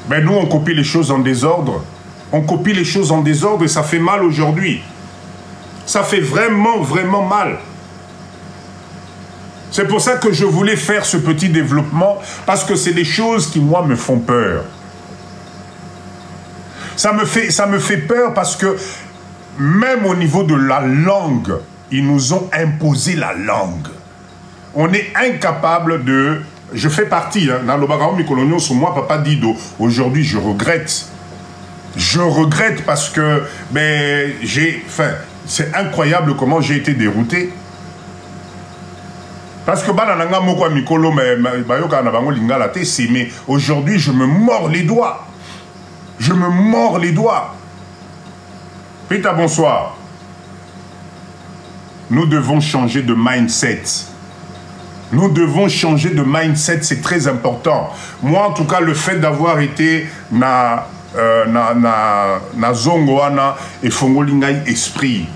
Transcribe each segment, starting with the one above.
Mais nous, on copie les choses en désordre. On copie les choses en désordre et ça fait mal aujourd'hui. Ça fait vraiment, vraiment mal. C'est pour ça que je voulais faire ce petit développement, parce que c'est des choses qui, moi, me font peur. Ça me fait peur parce que même au niveau de la langue, ils nous ont imposé la langue. On est incapable de... Je fais partie, hein, dans le Bagao Mikolonio, sur moi, Papa Dido. Aujourd'hui, je regrette. Je regrette parce que c'est incroyable comment j'ai été dérouté. Parce que mais aujourd'hui, je me mords les doigts. Je me mords les doigts. Pita, bonsoir. Nous devons changer de mindset. Nous devons changer de mindset, c'est très important. Moi, en tout cas, le fait d'avoir été na zongoana et fongolingai esprit,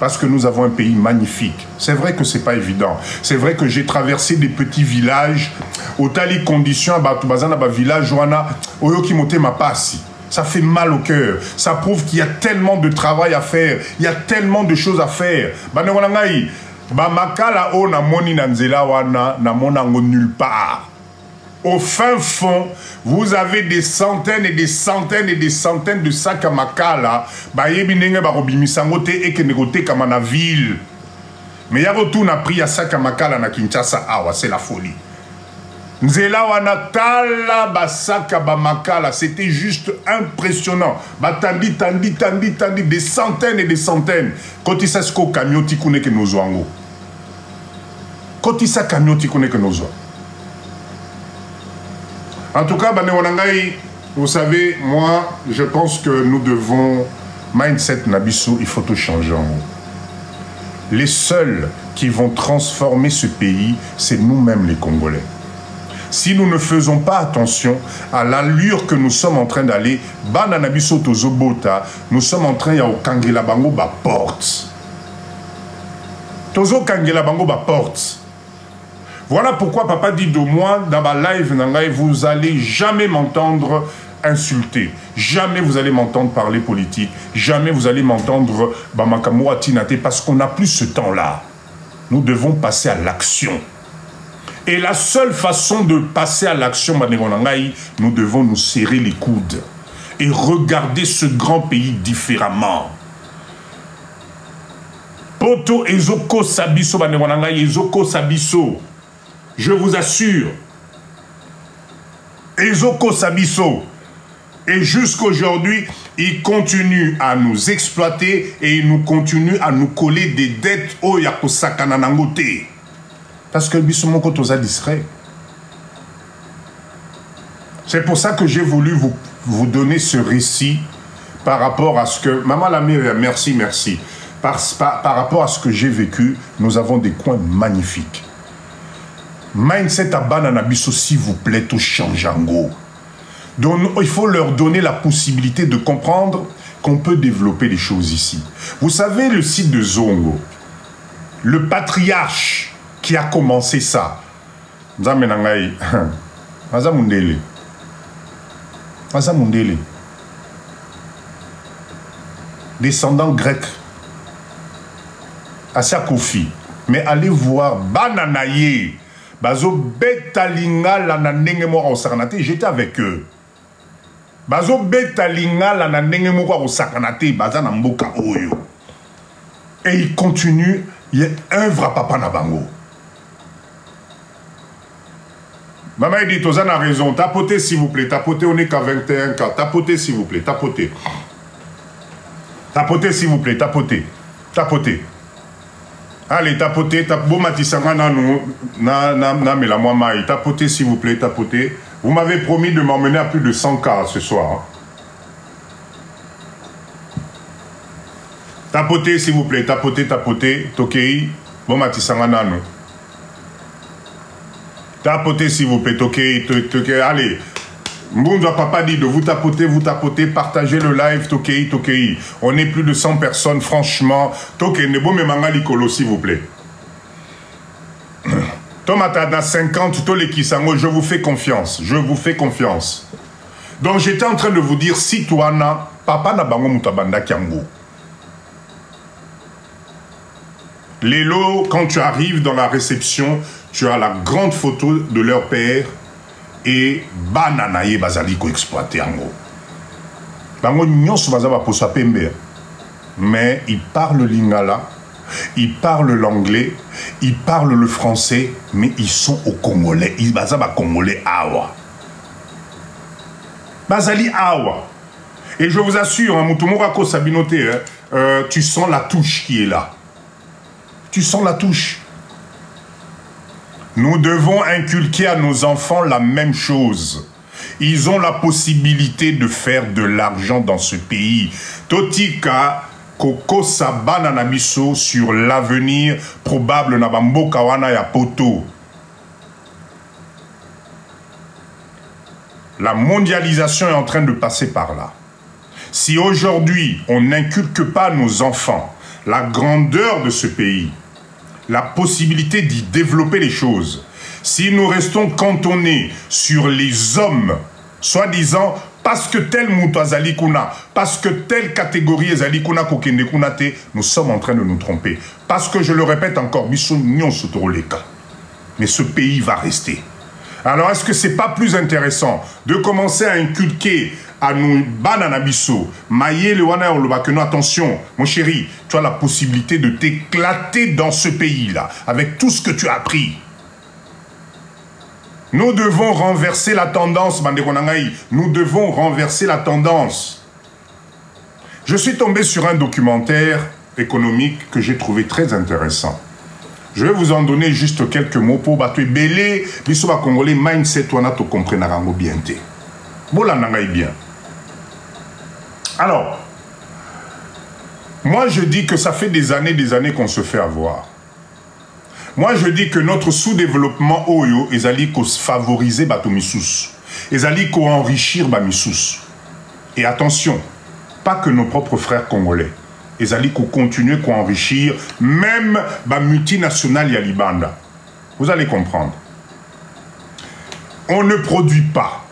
parce que nous avons un pays magnifique. C'est vrai que c'est pas évident. C'est vrai que j'ai traversé des petits villages, au tali conditions, village ma passi. Ça fait mal au cœur. Ça prouve qu'il y a tellement de travail à faire. Il y a tellement de choses à faire. Makala o na moni nanzela wana na monango nulle part. Au fin fond, vous avez des centaines et des centaines et des centaines de sacs à makala. Yebinenge barobimisango te ekenegote kama na ville. Mais ya retour na pris à sac à makala na Kinshasa awa, c'est la folie. Nzela wana tala basaka bamakala, c'était juste impressionnant. Tandi, des centaines et des centaines. Kotisa sko camion tikune ke nozoango. Kotisa camion tikune ke nozo. En tout cas, vous savez, moi, je pense que nous devons, mindset Nabiso, il faut tout changer en haut. Les seuls qui vont transformer ce pays, c'est nous-mêmes les Congolais. Si nous ne faisons pas attention à l'allure que nous sommes en train d'aller, nous sommes en train de kangela bango ba porte. Tozo kangela bango ba porte. Voilà pourquoi Papa dit de moi, dans ma live, vous allez jamais m'entendre insulter. Jamais vous allez m'entendre parler politique. Jamais vous allez m'entendre Bamakamua Tinate, parce qu'on n'a plus ce temps-là. Nous devons passer à l'action. Et la seule façon de passer à l'action, nous devons nous serrer les coudes et regarder ce grand pays différemment. Poto ezoko sabiso ezoko sabiso. Je vous assure. Ezoko sabiso. Et jusqu'aujourd'hui, ils continuent à nous exploiter et ils nous continuent à nous coller des dettes au yakosakana nangote. Parce que Bissomoko toza discret. C'est pour ça que j'ai voulu vous donner ce récit par rapport à ce que... Maman Lamir, merci. Par rapport à ce que j'ai vécu, nous avons des coins magnifiques. Mindset à Bananabiso, s'il vous plaît, tout change en go. Donc, il faut leur donner la possibilité de comprendre qu'on peut développer des choses ici. Vous savez, le site de Zongo, le patriarche qui a commencé ça, Mazamundele. Descendant grec, Assa Kofi. Mais allez voir Bananaye, Bazo Betalinga Lananenge Mora au Sakanate, j'étais avec eux. Bazo Betalinga Lananenge Mora au Sakanate, Bazana Mboka Oyo. Et il continue, il œuvre à Papa Nabango. Maman dit, Tozan a raison, tapotez s'il vous plaît, tapotez, on n'est qu'à 21 cas, tapotez s'il vous plaît, tapotez. Tapotez s'il vous plaît, tapotez. Allez, tapotez, tapotez s'il vous plaît, tapotez. Vous m'avez promis de m'emmener à plus de 100 cas ce soir. Tapotez s'il vous plaît, tapotez, tokei, bon matisangana. Tapotez s'il vous plaît, tokei, allez. Mbunza Papa dit de vous tapoter, partagez le live, tokei. On est plus de 100 personnes, franchement. Tokei, ne bon me manga likolo, s'il vous plaît. Tomata dans 50, tous les Kisango, je vous fais confiance. Je vous fais confiance. Donc j'étais en train de vous dire, si toi, papa na bango mutabanda kiango. Lélo, quand tu arrives dans la réception, tu as la grande photo de leur père et bananaye bazaliko exploité ango. Bango nyos bazaba posa pembe. Mais ils parlent lingala, ils parlent l'anglais, ils parlent le français, mais ils sont au Congolais. Ils bazaba Congolais awa. Bazali awa. Et je vous assure, Moutoumorako Sabinote, tu sens la touche qui est là. Tu sens la touche. Nous devons inculquer à nos enfants la même chose. Ils ont la possibilité de faire de l'argent dans ce pays. Totika Koko Sabana Nabiso sur l'avenir probable Nabambo Kawana ya Poto. La mondialisation est en train de passer par là. Si aujourd'hui on n'inculque pas à nos enfants la grandeur de ce pays, la possibilité d'y développer les choses, si nous restons cantonnés sur les hommes, soi-disant, parce que tel mouto azali kuna, parce que telle catégorie azali kuna kokende kuna te, nous sommes en train de nous tromper. Parce que je le répète encore, biso nyon sotoroleka. Mais ce pays va rester. Alors est-ce que c'est pas plus intéressant de commencer à inculquer à nous bananabiso, maye le wana oloba que non, attention, mon chéri, tu as la possibilité de t'éclater dans ce pays-là, avec tout ce que tu as appris. Nous devons renverser la tendance, Bandekonangaï. Nous devons renverser la tendance. Je suis tombé sur un documentaire économique que j'ai trouvé très intéressant. Je vais vous en donner juste quelques mots pour battre belé, bisoba congolais mindset wana to comprendre rango bien té. Bolanangaï bien. Alors, moi je dis que ça fait des années qu'on se fait avoir. Moi, je dis que notre sous-développement oyo ezali ko favoriser bato misous. Ezali ko enrichir ba misous. Et attention, pas que nos propres frères congolais. Ezali ko continuer ko enrichir même ba multinationales ya libanda. Vous allez comprendre. On ne produit pas.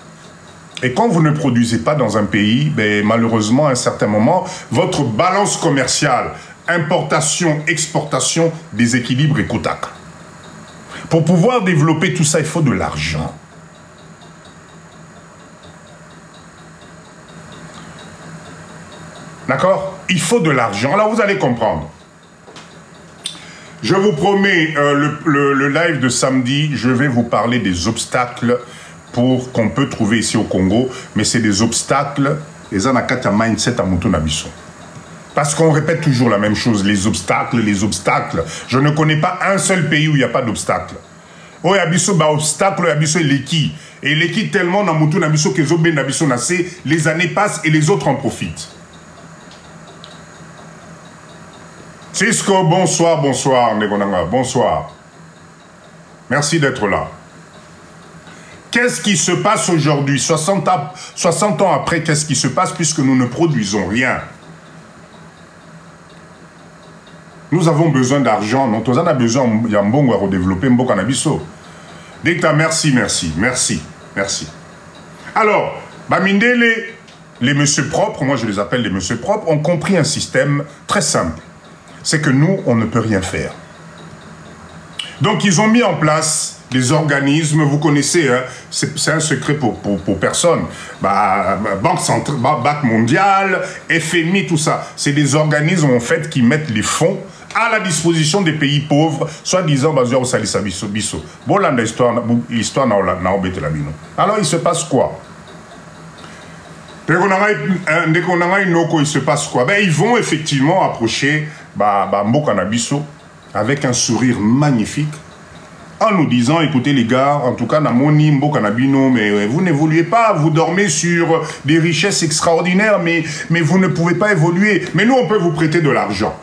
Et quand vous ne produisez pas dans un pays, ben, malheureusement, à un certain moment, votre balance commerciale, importation, exportation, déséquilibre et kotak. Pour pouvoir développer tout ça, il faut de l'argent. D'accord? Il faut de l'argent. Là, vous allez comprendre. Je vous promets, le live de samedi, je vais vous parler des obstacles qu'on peut trouver ici au Congo, mais c'est des obstacles, les anakata mindset à Moutonabiso. Parce qu'on répète toujours la même chose, les obstacles, les obstacles. Je ne connais pas un seul pays où il n'y a pas d'obstacles. Oh, yabiso ba obstacle, yabiso l'équi. Et l'équi tellement dans Moutonabiso que zobe nabiso nassé, les années passent et les autres en profitent. Cisco, bonsoir, bonsoir, Negonanga, bonsoir. Merci d'être là. Qu'est-ce qui se passe aujourd'hui, 60 ans après, qu'est-ce qui se passe puisque nous ne produisons rien? Nous avons besoin d'argent, nous avons besoin de redévelopper Mboka Nabiso. Dès que tu as merci, merci, merci, merci. Alors, Bamindele, les messieurs propres, moi je les appelle les messieurs propres, ont compris un système très simple. C'est que nous, on ne peut rien faire. Donc ils ont mis en place les organismes, vous connaissez, hein, c'est un secret pour personne. Banque centrale, Banque mondiale, FMI, tout ça. C'est des organismes en fait qui mettent les fonds à la disposition des pays pauvres, soi-disant basé au Salissa Bisso. Bon, là, l'histoire alors il se passe quoi? Il se passe quoi? Ben, ils vont effectivement approcher Mboka Nabiso avec un sourire magnifique en nous disant, écoutez les gars, en tout cas, Namoni, Mboka Nabino, mais vous n'évoluez pas, vous dormez sur des richesses extraordinaires, mais vous ne pouvez pas évoluer. Mais nous, on peut vous prêter de l'argent.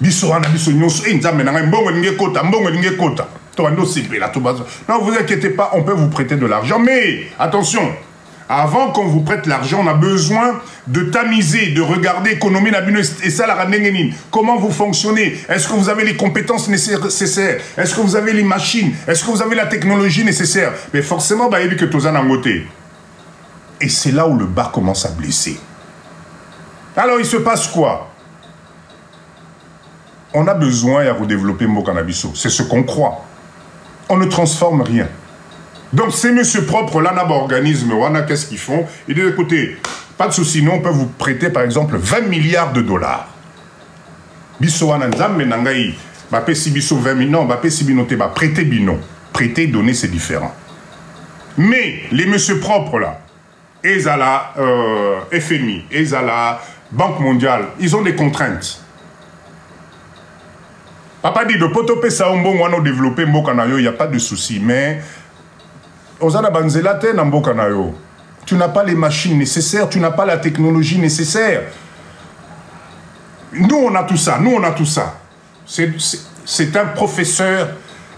Non, vous inquiétez pas, on peut vous prêter de l'argent. Mais, attention, avant qu'on vous prête l'argent, on a besoin de tamiser, de regarder l'économie et ça, la comment vous fonctionnez. Est-ce que vous avez les compétences nécessaires? Est-ce que vous avez les machines? Est-ce que vous avez la technologie nécessaire? Mais forcément, bah, il y a que tous en côté. Et c'est là où le bas commence à blesser. Alors, il se passe quoi? On a besoin de redévelopper Mbokanabiso. C'est ce qu'on croit. On ne transforme rien. Donc, ces messieurs propres, là, organisme, qu'est-ce qu'ils font? Ils disent, écoutez, pas de souci, nous, on peut vous prêter, par exemple, 20 milliards de dollars. Biso wananzam, mais nangaï, bapé si biso 20 millions, bapé si binoté, bah, prêter bino. Prêter, donner, c'est différent. Mais, les messieurs propres, là, Ezala, FMI, Ezala, Banque mondiale, ils ont des contraintes. Papa dit de potope saombo on développer mbokanayo, il n'y a pas de souci, mais Ozana Banzela te na mbokanayo. Tu n'as pas les machines nécessaires, tu n'as pas la technologie nécessaire. Nous on a tout ça, nous on a tout ça. C'est un professeur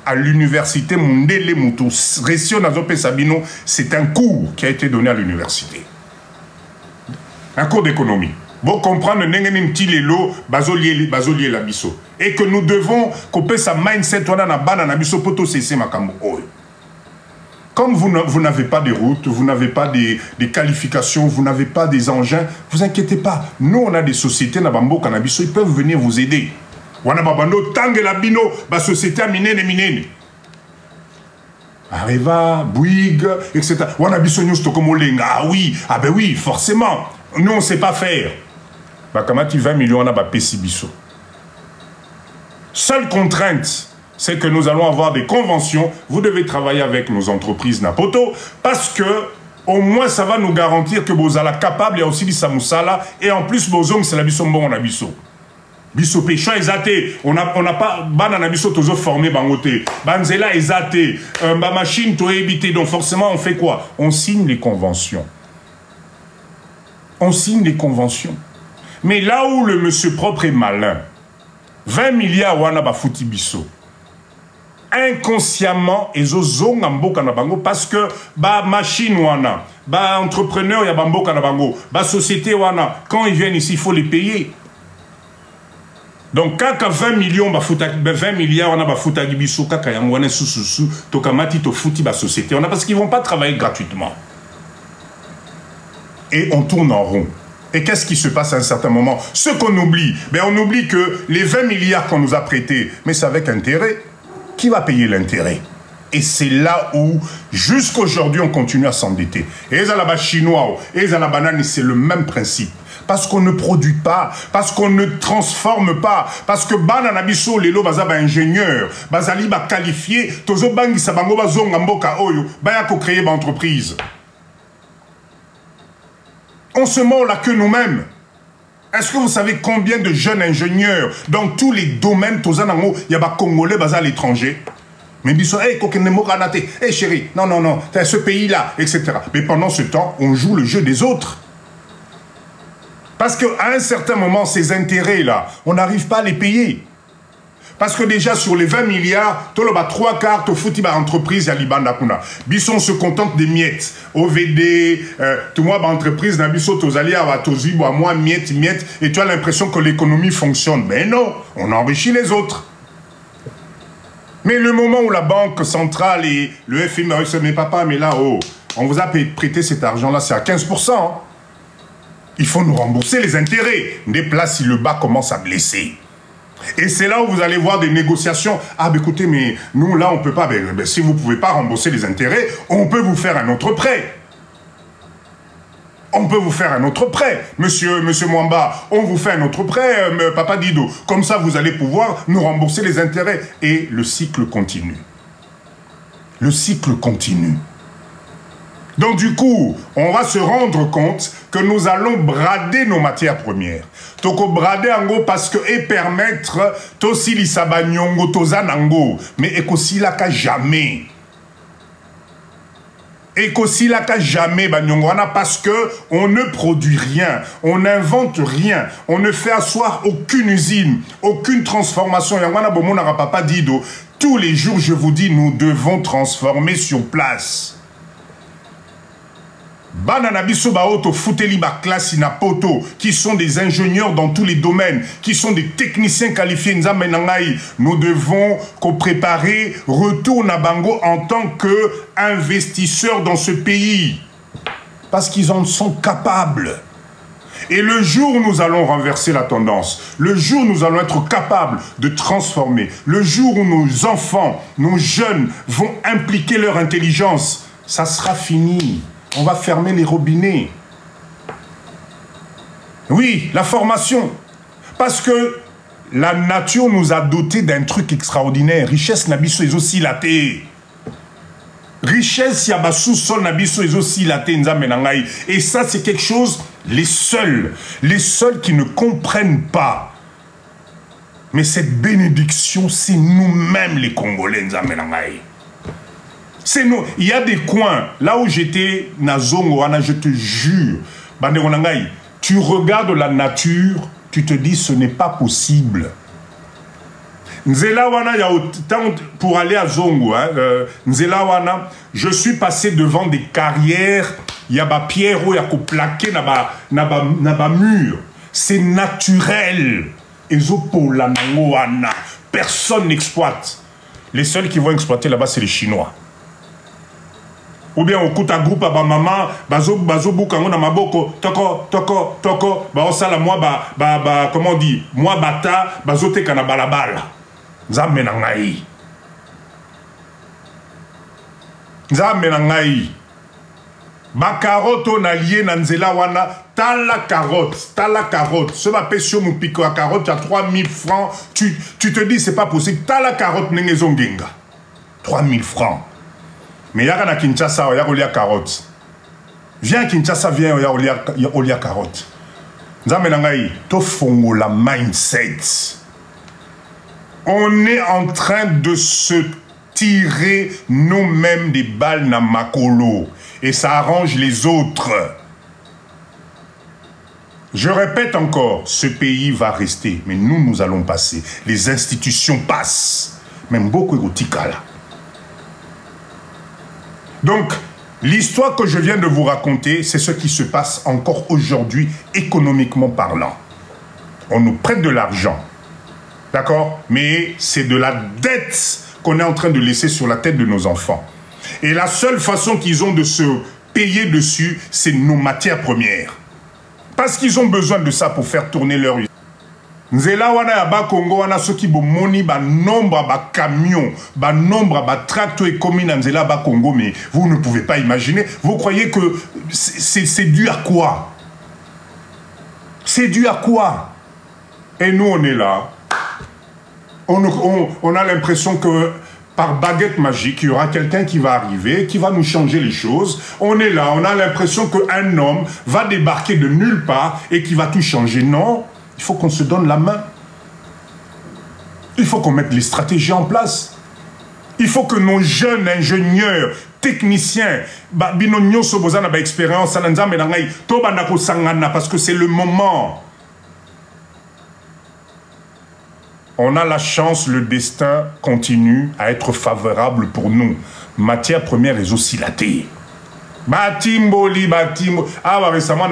à l'université Mundele Mutu, Récio Nazope Sabino, c'est un cours qui a été donné à l'université. Un cours d'économie. Bon, comprendre bazolier la biso. Et que nous devons couper sa mindset comme vous n'avez pas de routes, vous n'avez pas des qualifications, vous n'avez pas des engins, vous inquiétez pas. Nous, on a des sociétés, ils peuvent venir vous aider. Société minene. Areva, Bouygues, etc. Ah oui, ah ben oui, forcément. Nous, on ne sait pas faire. Bakamati 20 millions, on a Pessibiso. Seule contrainte, c'est que nous allons avoir des conventions. Vous devez travailler avec nos entreprises Napoto parce que au moins ça va nous garantir que vous êtes capable, il y a aussi du Samoussala et en plus Bozong c'est la biso bon on a biso. Biso péchant exaté, on n'a pas banana biso toujours formé bangoté. Banzela exaté, ma machine to évité. Donc forcément on fait quoi? On signe les conventions. On signe les conventions. Mais là où le monsieur propre est malin, 20 milliards wana ba fouti biso. Inconsciemment, ils ont mboka na bango parce que ba machine wana, ba entrepreneur ya mboka na bango, ba société wana, quand ils viennent ici, il faut les payer. Donc kaka 20 millions ba fouta 20 milliards wana ba fouta biso kaka ya mwana sous tokamati to fouti ba société wana parce qu'ils vont pas travailler gratuitement. Et on tourne en rond. Et qu'est-ce qui se passe à un certain moment? Ce qu'on oublie, ben on oublie que les 20 milliards qu'on nous a prêtés, mais c'est avec intérêt. Qui va payer l'intérêt? Et c'est là où, jusqu'aujourd'hui, on continue à s'endetter. Et les alabas chinois, et les alabananes, c'est le même principe. Parce qu'on ne produit pas, parce qu'on ne transforme pas, parce que bananabiso, lelo bazaba ingénieur, bazali ba qualifié, tozo bangi sabango bazonga mboka oyo, bayako créer ba entreprise. On se mord la queue nous-mêmes. Est-ce que vous savez combien de jeunes ingénieurs dans tous les domaines, il y a des Congolais à l'étranger? Mais ils sont, hey chérie, non, non, non, ce pays-là, etc. Mais pendant ce temps, on joue le jeu des autres. Parce qu'à un certain moment, ces intérêts-là, on n'arrive pas à les payer. Parce que déjà, sur les 20 milliards, tu as 3 quarts au foot entreprise à Libanda Kuna. Bisson se contente des miettes. OVD, tout moi, entreprise, Nabiso, Tozali, Awatozi, moi, miettes, et tu as l'impression que l'économie fonctionne. Mais non, on enrichit les autres. Mais le moment où la Banque centrale et le FMI, mais papa, mais là, oh, on vous a prêté cet argent-là, c'est à 15%. Hein. Il faut nous rembourser les intérêts. Des places, si le bas commence à blesser. Et c'est là où vous allez voir des négociations. Ah, ben écoutez, mais nous, là, on ne peut pas. Ben, si vous ne pouvez pas rembourser les intérêts, on peut vous faire un autre prêt. On peut vous faire un autre prêt. Monsieur Mwamba, on vous fait un autre prêt, Papa Dido. Comme ça, vous allez pouvoir nous rembourser les intérêts. Et le cycle continue. Le cycle continue. Donc du coup, on va se rendre compte que nous allons brader nos matières premières. Toko brader ango parce que et permettre tosi lisabanyongo tozanango, mais ekosilaka jamais. Ekosilaka jamais banyongwana parce que on ne produit rien, on n'invente rien, on ne fait asseoir aucune usine, aucune transformation. Yangwana bomona papa Dido, tous les jours je vous dis nous devons transformer sur place. Bananabiso Baoto Futeli Baklasi na poto, qui sont des ingénieurs dans tous les domaines, qui sont des techniciens qualifiés. Nous devons préparer retour à Bango en tant qu'investisseurs dans ce pays. Parce qu'ils en sont capables. Et le jour où nous allons renverser la tendance, le jour où nous allons être capables de transformer, le jour où nos enfants, nos jeunes vont impliquer leur intelligence, ça sera fini. On va fermer les robinets. Oui, la formation. Parce que la nature nous a dotés d'un truc extraordinaire. Richesse nabiso est aussi la terre. Richesse yabasu sol nabiso est aussi la terre. Et ça, c'est quelque chose, les seuls qui ne comprennent pas. Mais cette bénédiction, c'est nous-mêmes les Congolais. C'est nous. Il y a des coins, là où j'étais, Nazongo, je te jure, tu regardes la nature, tu te dis ce n'est pas possible. Nzela wana, pour aller à Zongo, Nzela wana, je suis passé devant des carrières, il y a des pierres où il y a plaqué dans mur. C'est naturel. Personne n'exploite. Les seuls qui vont exploiter là-bas, c'est les Chinois. Ou bien au coup de groupe à maman, bazo bukango na maboko, toko, osala moi comment on dit, moi bata, bazo te kana balabala. Nzambe na ngai. Nzambe na ngai. Ba carotte na lié na nzela wana, tala carotte. Ce va payer sur mon pico à carotte, tu as 3000 francs, tu te dis c'est pas possible, tala carotte nengezo ngenga. 3000 francs. Mais il y a à Kinshasa, il y a Olia carotte. Viens à Kinshasa, viens, il y a Olia carotte. Nzamenangai, tofongo la mindset. On est en train de se tirer nous-mêmes des balles na makolo. Et ça arrange les autres. Je répète encore, ce pays va rester. Mais nous allons passer. Les institutions passent. Même beaucoup érotiques. Donc, l'histoire que je viens de vous raconter, c'est ce qui se passe encore aujourd'hui, économiquement parlant. On nous prête de l'argent, d'accord? Mais c'est de la dette qu'on est en train de laisser sur la tête de nos enfants. Et la seule façon qu'ils ont de se payer dessus, c'est nos matières premières. Parce qu'ils ont besoin de ça pour faire tourner leur vie. Nzela wana ya ba Congo wana soki bomoni ba nombre ba camions, ba nombre ba tracteurs et commis na nzela ba Congo, mais vous ne pouvez pas imaginer. Vous croyez que c'est dû à quoi? C'est dû à quoi? Et nous on est là. On a l'impression que par baguette magique, il y aura quelqu'un qui va arriver, qui va nous changer les choses. On est là, on a l'impression qu'un homme va débarquer de nulle part et qui va tout changer. Non. Il faut qu'on se donne la main. Il faut qu'on mette les stratégies en place. Il faut que nos jeunes ingénieurs, techniciens, expérience, parce que c'est le moment. On a la chance, le destin continue à être favorable pour nous. Matière première est aussi la terre. Batimbo. Ah, récemment,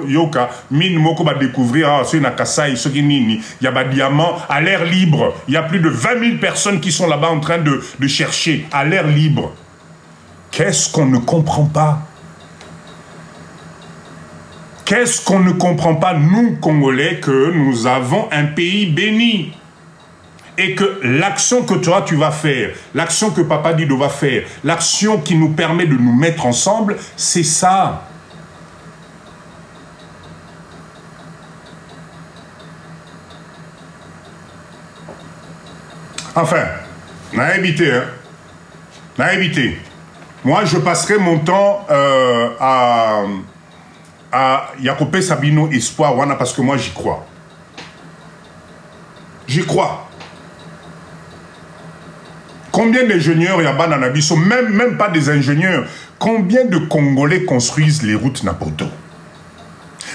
yoka, mine moko ba découvrir, sur na Kasai, il y a des diamants à l'air libre. Il y a plus de 20 000 personnes qui sont là-bas en train de chercher à l'air libre. Qu'est-ce qu'on ne comprend pas? Qu'est-ce qu'on ne comprend pas, nous, Congolais, que nous avons un pays béni? Et que l'action que toi, tu vas faire, l'action que Papa Dido va faire, l'action qui nous permet de nous mettre ensemble, c'est ça. Enfin, n'a évité, hein. N'a évité. Moi, je passerai mon temps à Yakopé Sabino Espoir, Wana, parce que moi, j'y crois. J'y crois. Combien d'ingénieurs il y a dans Nabiso, même pas des ingénieurs, combien de Congolais construisent les routes Napoto?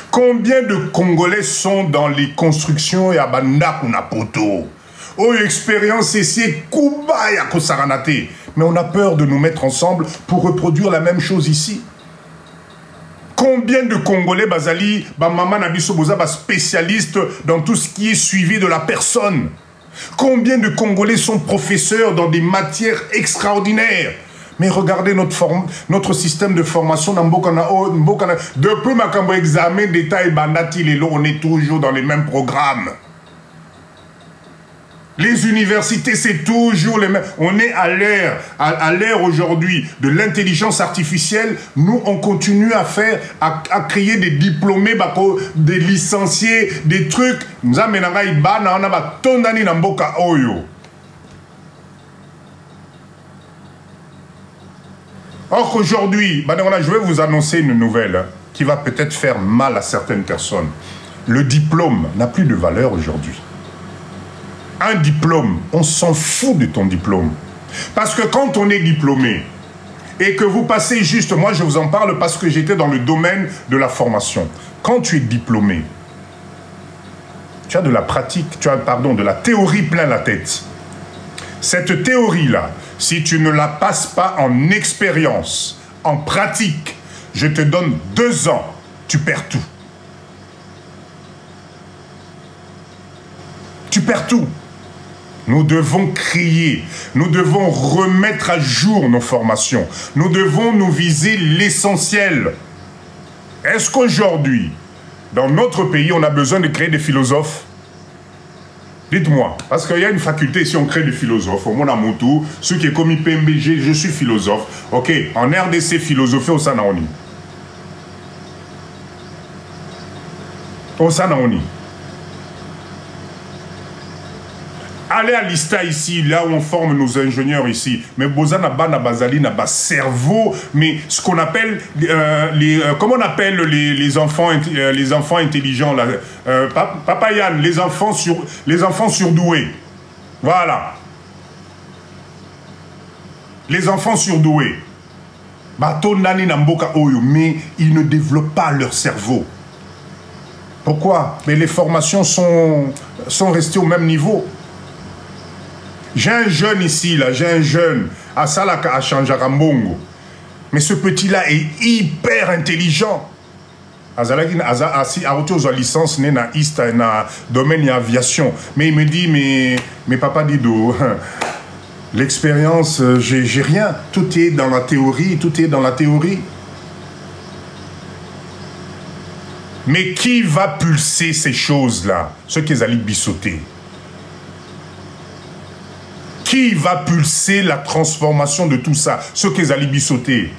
Combien de Congolais sont dans les constructions et à Bandaku Napoto? Oh, expérience ici, Kuba Yako Saranate. Mais on a peur de nous mettre ensemble pour reproduire la même chose ici. Combien de Congolais, Bazali, Maman Nabiso Boza, spécialistes dans tout ce qui est suivi de la personne? Combien de Congolais sont professeurs dans des matières extraordinaires? Mais regardez notre système de formation dans Mbokana. Depuis ma examen d'État et Bandati, on est toujours dans les mêmes programmes. Les universités, c'est toujours les mêmes. On est à l'ère aujourd'hui de l'intelligence artificielle. Nous, on continue à créer des diplômés, des licenciés, des trucs. Or qu'aujourd'hui, je vais vous annoncer une nouvelle qui va peut-être faire mal à certaines personnes. Le diplôme n'a plus de valeur aujourd'hui. Un diplôme, on s'en fout de ton diplôme. Parce que quand on est diplômé et que vous passez juste, moi je vous en parle parce que j'étais dans le domaine de la formation. Quand tu es diplômé, tu as de la pratique, tu as, de la théorie plein la tête. Cette théorie-là, si tu ne la passes pas en expérience, en pratique, je te donne 2 ans, tu perds tout. Tu perds tout. Nous devons crier, nous devons remettre à jour nos formations, nous devons nous viser l'essentiel. Est-ce qu'aujourd'hui, dans notre pays, on a besoin de créer des philosophes? Dites-moi, parce qu'il y a une faculté, si on crée des philosophes, au Monamotu, ceux qui est comme IPMBG, je suis philosophe. Ok, en RDC, philosophie au Sanaoni. Au Sanaoni. Allez à l'ISTA ici, là où on forme nos ingénieurs ici. Mais Bozana Bana Bazali n'a pas cerveau, mais ce qu'on appelle comment on appelle les enfants intelligents là, Papa Yann, les enfants surdoués. Voilà. Les enfants surdoués. Bato nani namboka oyo, mais ils ne développent pas leur cerveau. Pourquoi? Mais les formations sont restées au même niveau. J'ai un jeune ici, là, j'ai un jeune, à Salaka, à Chanjarambongo. Mais ce petit-là est hyper intelligent. Azalaki, a reçu sa licence, na ISTA, na domaine aviation. Mais il me dit, mais papa Dido, l'expérience, j'ai rien. Tout est dans la théorie, tout est dans la théorie. Mais qui va pulser ces choses-là? Ceux qui allaient bissoter. Qui va pulser la transformation de tout ça? Ceux qui allaient bissoter.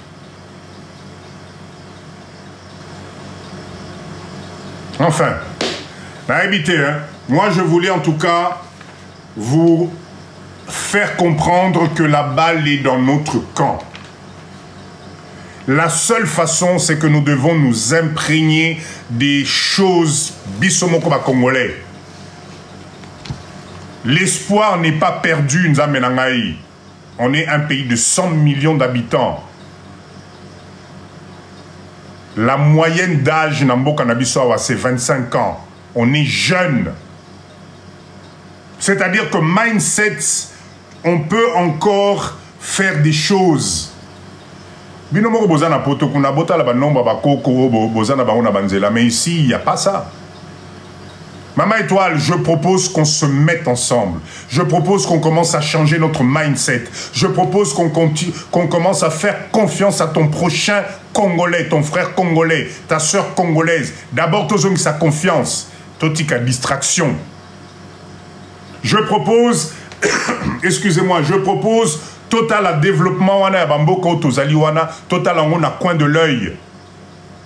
Enfin, moi je voulais en tout cas vous faire comprendre que la balle est dans notre camp. La seule façon, c'est que nous devons nous imprégner des choses bissomokoba congolais. L'espoir n'est pas perdu, Nzamenangaï. On est un pays de 100 millions d'habitants. La moyenne d'âge Nambo Kanabisoawa, c'est 25 ans. On est jeune. C'est-à-dire que mindset, on peut encore faire des choses. Mais ici, il n'y a pas ça. Maman Étoile, je propose qu'on se mette ensemble. Je propose qu'on commence à changer notre mindset. Je propose qu'on commence à faire confiance à ton prochain Congolais, ton frère congolais, ta soeur congolaise. D'abord, tous ont sa confiance. Totika distraction. Je propose, excusez-moi, je propose total à développement wana bamboko tozaliwana, total en a coin de l'œil.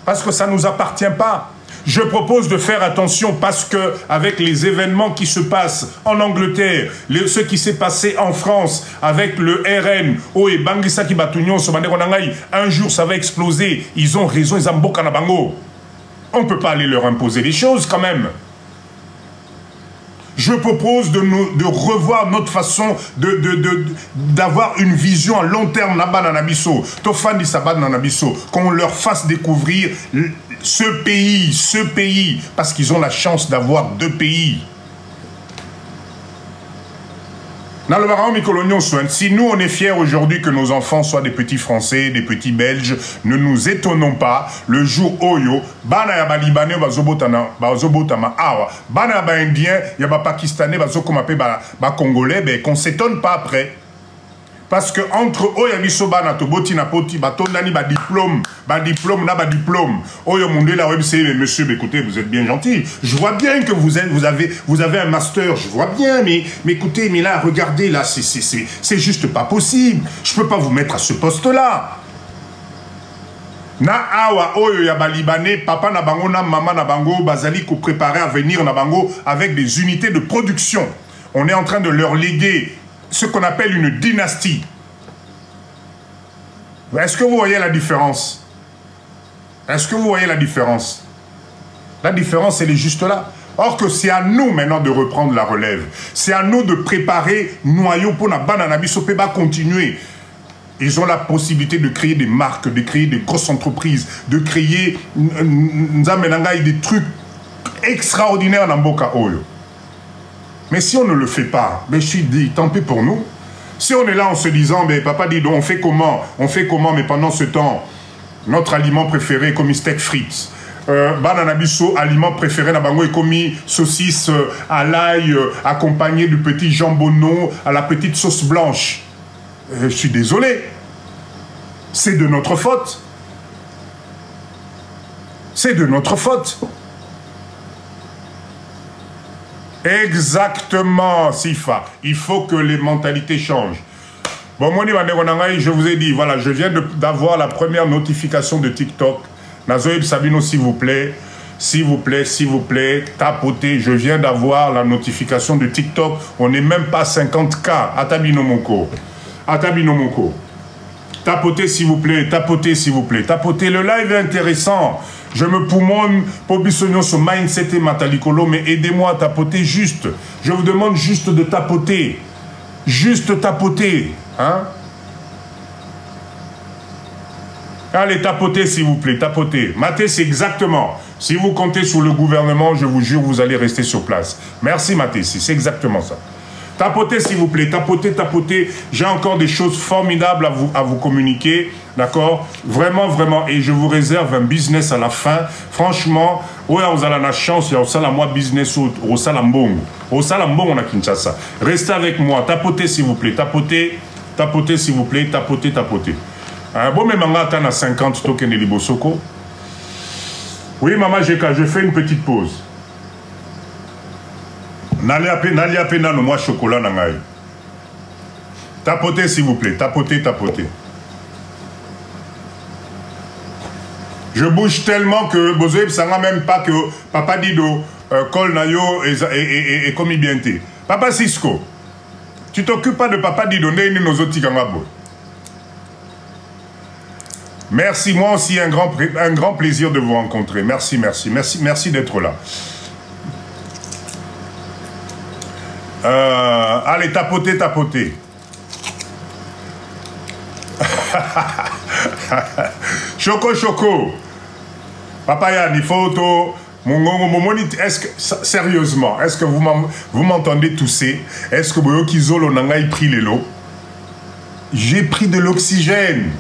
Parce que ça ne nous appartient pas. Je propose de faire attention parce que avec les événements qui se passent en Angleterre, ce qui s'est passé en France avec le RN, un jour ça va exploser. Ils ont raison, ils ont beaucoup na bango. On ne peut pas aller leur imposer des choses quand même. Je propose de revoir notre façon d'avoir une vision à long terme qu'on leur fasse découvrir ce pays, parce qu'ils ont la chance d'avoir 2 pays. Si nous on est fiers aujourd'hui que nos enfants soient des petits Français, des petits Belges, ne nous étonnons pas le jour Oyo, bana ya ba Libanais bazobotama awa, bana ya ba Indien, ya ba Pakistanais bazokomape ba Congolais, ben qu'on s'étonne pas après. Parce que entre Oya Bisobana Toboti Napoti, Batondani, diplôme, na diplôme. Oyo Mundela Webse, monsieur, écoutez, vous êtes bien gentil. Je vois bien que vous avez un master, je vois bien, mais écoutez, mais là, regardez, là, c'est juste pas possible. Je peux pas vous mettre à ce poste-là. Na awa oyo ya Libanais, papa na bango, na maman na bango, bazali ko préparer à venir na bango avec des unités de production. On est en train de leur léguer ce qu'on appelle une dynastie. Est-ce que vous voyez la différence? Est-ce que vous voyez la différence? La différence, elle est juste là. Or que c'est à nous maintenant de reprendre la relève. C'est à nous de préparer noyau pour na banana bisope ba continuer. Ils ont la possibilité de créer des marques, de créer des grosses entreprises, de créer des trucs extraordinaires dans Mboka Oyo. Mais si on ne le fait pas, ben je suis dit, tant pis pour nous. Si on est là en se disant, ben papa dit, on fait comment, mais pendant ce temps, notre aliment préféré comme steak frites. Bananabiso, aliment préféré na bango est commis saucisse à l'ail accompagné du petit jambonneau à la petite sauce blanche. Je suis désolé. C'est de notre faute. C'est de notre faute. Exactement, Sifa. Il faut que les mentalités changent. Bon, moi, je vous ai dit, voilà, je viens d'avoir la première notification de TikTok. Nazoïb Sabino, s'il vous plaît, tapotez. Je viens d'avoir la notification de TikTok. On n'est même pas 50K. Atabino Moko. Tapotez, s'il vous plaît. Tapotez, s'il vous plaît. Tapotez. Le live est intéressant. Je me poumonne pour bisogno ce mindset et matalikolo, mais aidez-moi à tapoter juste. Je vous demande juste de tapoter. Juste tapoter. Hein? Allez, tapotez, s'il vous plaît. Tapotez. Maté, c'est exactement. Si vous comptez sur le gouvernement, je vous jure, vous allez rester sur place. Merci, Maté. C'est exactement ça. Tapotez, s'il vous plaît, tapotez, tapotez. J'ai encore des choses formidables à vous communiquer, d'accord? Vraiment, vraiment. Et je vous réserve un business à la fin. Franchement, ouais, vous avez la chance, il y a aussi la moi business au Salambongo. Au Salambongo, on a Kinshasa. Restez avec moi. Tapotez, s'il vous plaît. Tapotez, tapotez, s'il vous plaît. Tapotez, tapotez. Bon, mais maman, t'en as 50 tokens de Libosoko. Oui, maman, je fais une petite pause. N'allez à peine dans moi chocolat nangaï. Tapotez s'il vous plaît, tapotez, tapotez. Je bouge tellement que Bozoïb ne sanga même pas que Papa Dido, Kol Nayo et comme bien t'es. Papa Cisco, tu t'occupes pas de Papa Dido, ni nos autres Tigangabo. Merci, moi aussi un grand plaisir de vous rencontrer. Merci, merci, merci, merci d'être là. Allez, tapotez, tapotez. Choco, choco. Papa Yann, photo. Est-ce que, sérieusement, est-ce que vous m'entendez tousser? Est-ce que vous Kizolo Nangai pris les lots? J'ai pris de l'oxygène.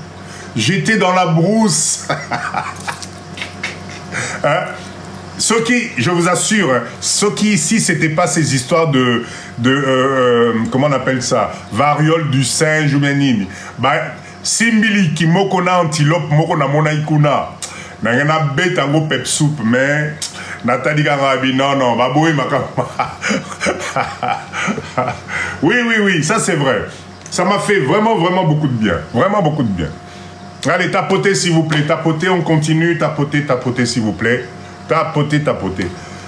J'étais dans la brousse. Hein? Ceux qui, je vous assure, ceux qui ici, c'était pas ces histoires comment on appelle ça, variole du singe ou bien nini. Bah, simbili ki moko na antilope moko na mona ikuna. Nangena bête en pep soupe, mais Nathalie Garabi, non, baboui maka. Oui, ça c'est vrai. Ça m'a fait vraiment beaucoup de bien. Vraiment beaucoup de bien. Allez, tapotez s'il vous plaît, tapotez, on continue, tapotez, tapotez s'il vous plaît. Tapotez, tapotez.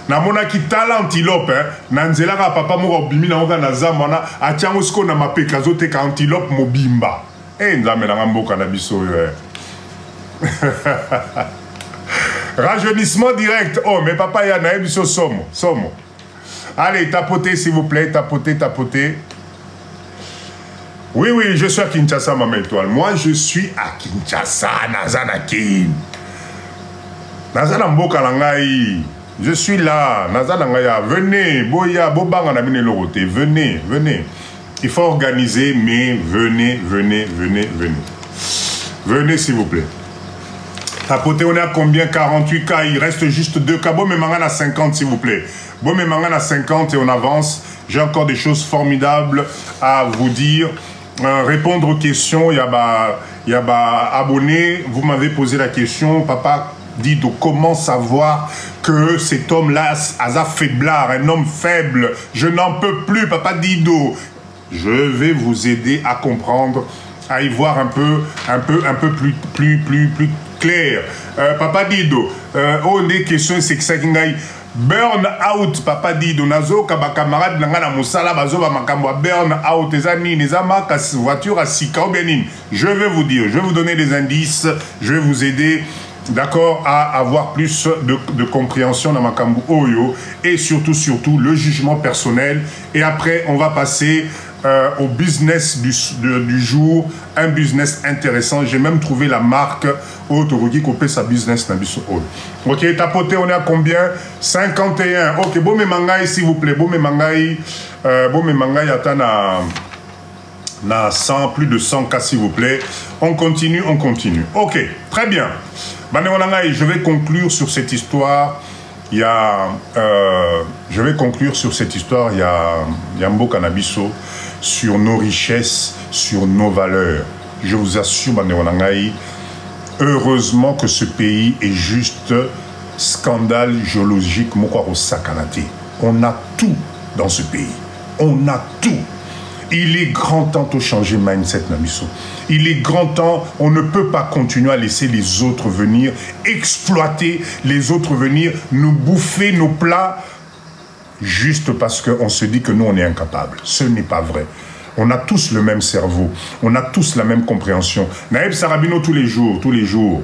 Na mona ki tala antilope, hein. Nanzela ka papa moko bimi na oka na zamana, atiango sko na mapeka zote ka antilope mobimba. Nzambe na mboka na biso yo. Rajeunissement direct. Oh, mais papa ya na biso somo. Allez, tapotez s'il vous plaît, tapotez, tapotez. Oui, je suis à Kinshasa, maman étoile. Moi, je suis à Kinshasa, Nazanakin. Nazana Mboka Langai. Je suis là, Nazana Ngaya. Venez, Boya, Bobanga Nabine Lorote. Venez. Il faut organiser, mais venez. Venez, s'il vous plaît. Tapoter, on est à combien? 48 cas, il reste juste 2 cas. Bon, mais Mangana à 50, s'il vous plaît. Bon, mais Mangana à 50 et on avance. J'ai encore des choses formidables à vous dire. Répondre aux questions, il y a abonné. Vous m'avez posé la question, papa Dido, comment savoir que cet homme-là a faiblard, un homme faible? Je n'en peux plus, papa Dido. Je vais vous aider à comprendre, à y voir un peu plus clair. Papa Dido, on est question, c'est que ça qui gagne. Burn out, papa Dido, nazo kaba camarade nanga musala bazo ba makambo burn out ezani nezama kas voiture à sika benin. Je vais vous dire, je vais vous donner des indices, je vais vous aider, d'accord, à avoir plus de compréhension dans makambo oyo et surtout le jugement personnel. Et après on va passer au business du jour, un business intéressant. J'ai même trouvé la marque Autorogi Kopé sa business na biso. Ok, tapoté, on est à combien? 51. Ok, bon mais mangai s'il vous plaît, bon mais mangai attends na 100, plus de 100 cas s'il vous plaît. On continue. Ok, très bien. Je vais conclure sur cette histoire. Il y a Mbo Cannabiso sur nos richesses, sur nos valeurs. Je vous assure, heureusement que ce pays est juste scandale géologique. On a tout dans ce pays. On a tout. Il est grand temps de changer mindset, Namiso. Il est grand temps, on ne peut pas continuer à laisser les autres venir, exploiter les autres venir, nous bouffer nos plats, juste parce qu'on se dit que nous, on est incapables. Ce n'est pas vrai. On a tous le même cerveau, on a tous la même compréhension. Naïb Sarabino tous les jours.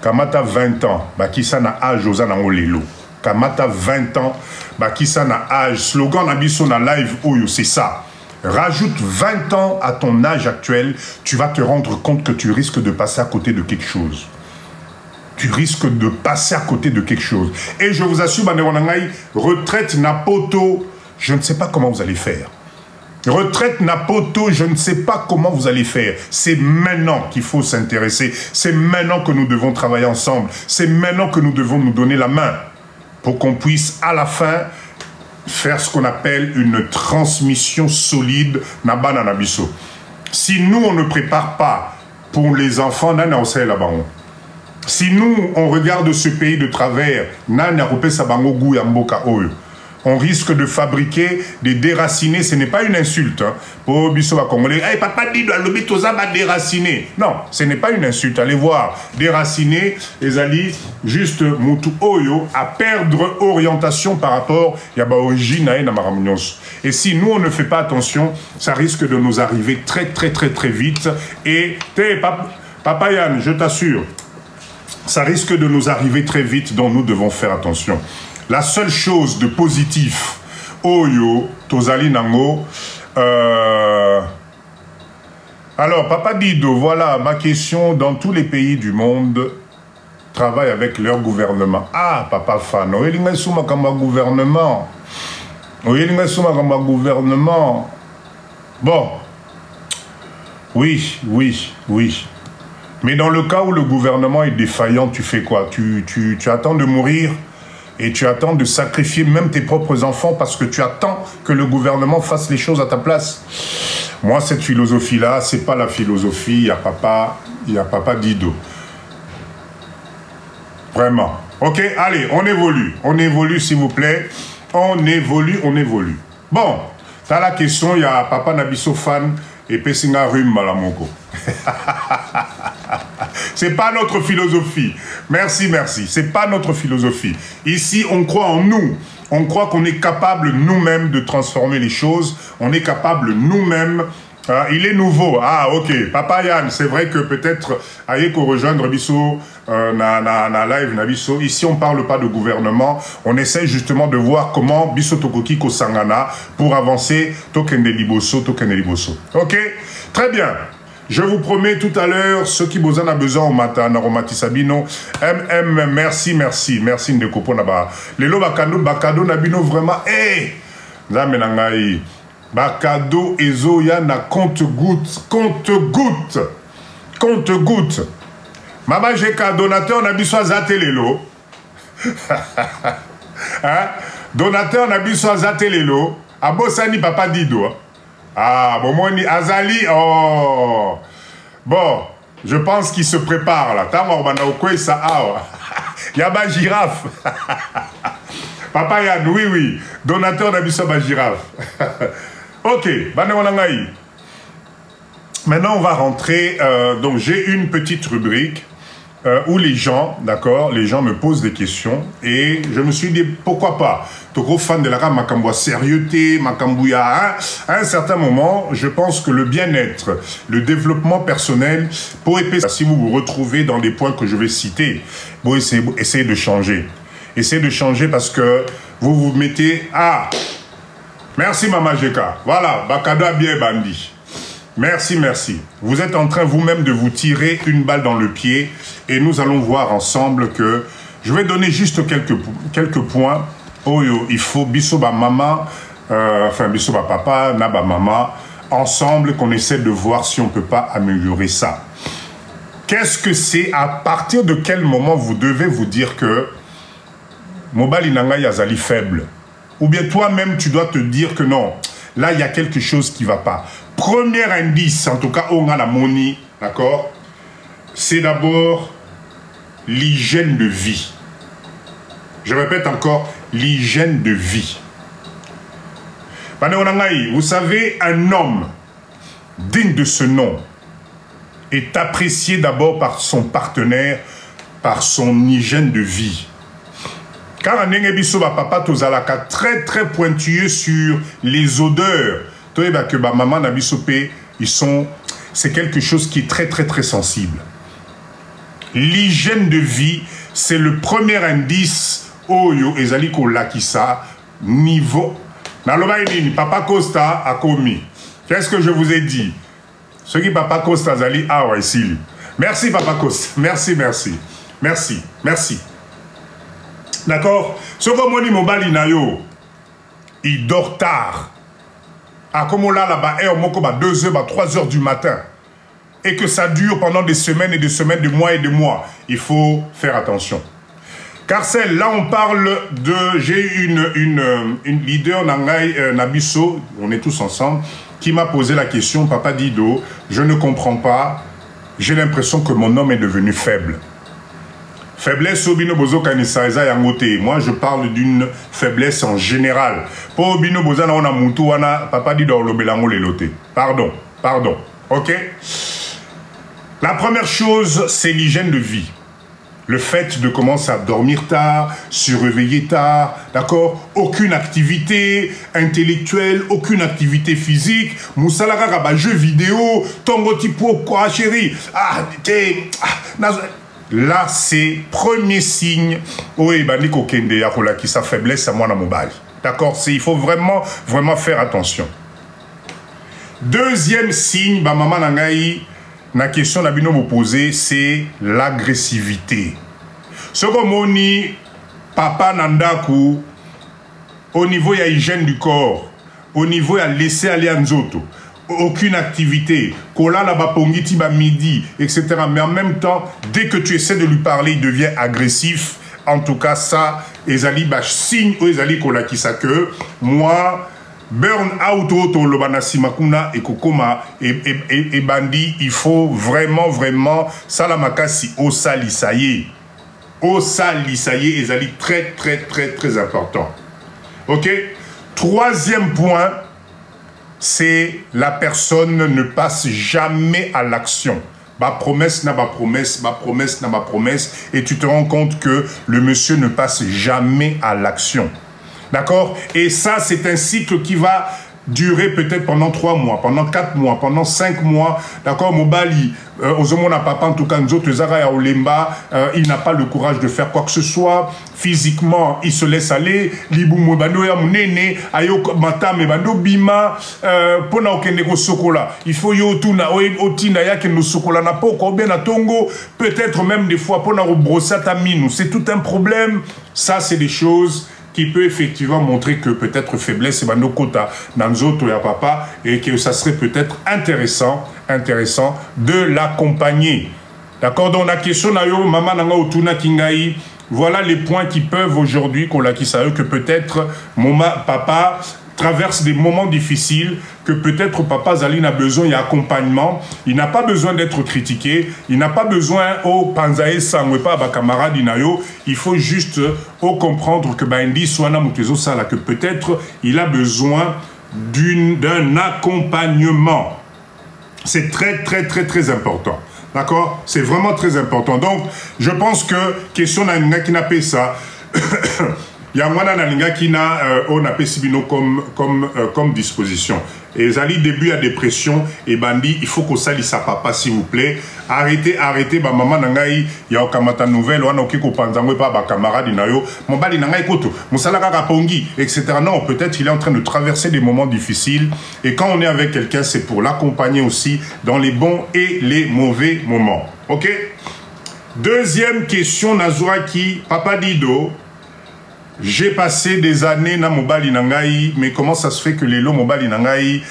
Kamata 20 ans, Bakisa na âge Ozana Olelo. Kamata 20 ans, Bakisa na âge. Slogan Nabiso na live Oyo, c'est ça. Rajoute 20 ans à ton âge actuel, tu vas te rendre compte que tu risques de passer à côté de quelque chose. Tu risques de passer à côté de quelque chose. Et je vous assure, retraite Napoto, je ne sais pas comment vous allez faire. Retraite Napoto, je ne sais pas comment vous allez faire. C'est maintenant qu'il faut s'intéresser. C'est maintenant que nous devons travailler ensemble. C'est maintenant que nous devons nous donner la main pour qu'on puisse à la fin faire ce qu'on appelle une transmission solide Nabana Nabiso. Si nous, on ne prépare pas pour les enfants, si nous, on regarde ce pays de travers, on risque de fabriquer des déracinés. Ce n'est pas une insulte. Pour Bisso Congolais, hey, papa dit déraciné. Non, ce n'est pas une insulte. Allez voir, déraciné, les alliés, juste Moutou Oyo, à perdre orientation par rapport à l'origine. Et si nous, on ne fait pas attention, ça risque de nous arriver très vite. Et, Papa Yann, je t'assure, ça risque de nous arriver très vite, donc nous devons faire attention. La seule chose de positif, Oyo, Tozali Nango, alors, Papa Dido, voilà ma question. Dans tous les pays du monde, travaillent avec leur gouvernement. Ah, Papa Fan, Oyelinga Souma Kamba gouvernement. Oyelinga Souma Kamba gouvernement. Bon, oui. Mais dans le cas où le gouvernement est défaillant, tu fais quoi? Tu attends de mourir et tu attends de sacrifier même tes propres enfants parce que tu attends que le gouvernement fasse les choses à ta place. Moi, cette philosophie-là, c'est pas la philosophie, il y a Papa Dido. Vraiment. Ok, allez, on évolue s'il vous plaît. On évolue. Bon, t'as la question, il y a Papa Nabiso Fan et Pessinga Rum Malamoko. C'est pas notre philosophie. Merci. C'est pas notre philosophie. Ici, on croit en nous. On croit qu'on est capable nous-mêmes de transformer les choses. On est capable nous-mêmes. Il est nouveau. Ah, ok. Papa Yann, c'est vrai que peut-être Ayeko rejoindre Bisso na live na Bisso. Ici, on parle pas de gouvernement. On essaie justement de voir comment Bisso Tokoki Kosangana pour avancer Tokende Liboso. Ok? Très bien. Je vous promets tout à l'heure, ceux qui vous en ont besoin au matin, Naromati Sabino, merci Ndekopo Naba. Les lo bakado Nabino vraiment, Zamenangai, Ba cadeau ezoya na compte-goutte. Compte-goutte. Compte-goutte. Mama Jeka, donateur na biso azatelelo. Hein? Donateur na biso azatelelo. Abosani papa Dido. Ah, bon, moni Azali. Oh. Bon, je pense qu'il se prépare là. Tamo bana okwe sa awa. Yaba girafe. Papa Yann, oui, oui. Donateur na biso ba girafe. Ok, bana wanangai. Maintenant, on va rentrer. Donc, j'ai une petite rubrique où les gens, d'accord, les gens me posent des questions et je me suis dit pourquoi pas. Tout gros fan de la rame, Makamboua sérieuxté, Makambouya. À un certain moment, je pense que le bien-être, le développement personnel, pour épaissir, si vous vous retrouvez dans les points que je vais citer, vous essayez de changer. Essayez de changer parce que vous vous mettez à. Merci Mama Jeka. Voilà, Bakada bien bandi. Merci, merci. Vous êtes en train vous-même de vous tirer une balle dans le pied et nous allons voir ensemble que je vais donner juste quelques points. Oh, il faut bisoba maman, enfin bisoba papa, naba maman, ensemble qu'on essaie de voir si on ne peut pas améliorer ça. Qu'est-ce que c'est? À partir de quel moment vous devez vous dire que Mobali Nanga Yazali faible? Ou bien toi-même tu dois te dire que non, là il y a quelque chose qui ne va pas. Premier indice, en tout cas, on a la moni, d'accord? C'est d'abord l'hygiène de vie. Je répète encore, l'hygiène de vie. Vous savez, un homme digne de ce nom est apprécié d'abord par son partenaire, par son hygiène de vie. Car un papa tozalaka très très pointueux sur les odeurs. Que maman nabisopé, c'est quelque chose qui est très très très sensible. L'hygiène de vie, c'est le premier indice oyo ezali ko lakisa niveau. Nalobaini Papa Costa a commis. Qu'est-ce que je vous ai dit? Ce qui Papa Costa zali awa ici. Merci Papa Costa. Merci, merci. Merci, merci. D'accord? Ce que moni mobali na yo, il dort tard. À comme là-bas, 2 heures, 3 heures du matin, et que ça dure pendant des semaines et des semaines, des mois et des mois, il faut faire attention. Car là, on parle de... J'ai une leader, Nangai Nabiso, on est tous ensemble, qui m'a posé la question, Papa Dido, je ne comprends pas, j'ai l'impression que mon homme est devenu faible. Faiblesse obino bozo kanisa eza yangote. Moi je parle d'une faiblesse en général. Po obino boza na ona mutu wana papa di do lobelango lelote. Pardon, pardon. OK? La première chose, c'est l'hygiène de vie. Le fait de commencer à dormir tard, se réveiller tard, d'accord? Aucune activité intellectuelle, aucune activité physique. Moussalaka raba jeu vidéo, tongo tipo quoi chérie. Là, c'est premier signe. Oui, bandiko kende yakola qui sa faiblesse à moi dans mon bail. D'accord? Il faut vraiment, vraiment faire attention. Deuxième signe, bah maman nangai, la question d'abino me poser, c'est l'agressivité. Ce que moni, papa nandaku, au niveau de l'hygiène du corps, au niveau de laisser aller en zoto, aucune activité, kola la bapongiti ba midi, etc. Mais en même temps, dès que tu essaies de lui parler, il devient agressif. En tout cas, ça, ezali ba signe ou ezali kola qui sa que moi, burn out auto lobanasi makuna et kokoma et bandi, il faut vraiment, vraiment, salamakasi osalisaye. Osalisaye ezali très, très, très, très important. Ok? Troisième point, c'est la personne ne passe jamais à l'action. Ma promesse n'a ma promesse, ma promesse n'a ma promesse. Et tu te rends compte que le monsieur ne passe jamais à l'action. D'accord? Et ça, c'est un cycle qui va durer peut-être pendant 3 mois, pendant 4 mois, pendant 5 mois. D'accord? Mobali, Ozomona papa, en tout cas, il n'a pas le courage de faire quoi que ce soit. Physiquement, il se laisse aller. Il faut peut-être même des fois, c'est tout un problème. Ça, c'est des choses qui peut effectivement montrer que peut-être faiblesse est nos quotas dans zoto ya papa et que ça serait peut-être intéressant de l'accompagner. D'accord? Donc la question nayo maman nanga otuna kingai, voilà les points qui peuvent aujourd'hui qu'on l'acquise à eux que peut-être papa traverse des moments difficiles, que peut-être papa Zaline a besoin d'accompagnement, il n'a pas besoin d'être critiqué, il n'a pas besoin au panzae sangwe pas à camarade inayo, il faut juste comprendre que Baindi Swana Mutezo Sala, que peut-être il a besoin d'un accompagnement. C'est très important. D'accord? C'est vraiment très important. Donc, je pense que question n'a qui n'a pas ça. Il y a un nalinga qui n'a on a pesibino comme disposition. Et Zali début à dépression et bandi, il faut qu'on salisse sa papa s'il vous plaît. Arrêtez ba maman nangai ya okamata nouvelle wana okiko panzangwe pa ba camarade nayo mon bali nangai koto musala kaka pongi etc. Non, peut-être il est en train de traverser des moments difficiles et quand on est avec quelqu'un c'est pour l'accompagner aussi dans les bons et les mauvais moments. OK? Deuxième question Nazouaki Papa Dido. J'ai passé des années dans Mobali Nangaï, mais comment ça se fait que Lélo Mobali Nangaï,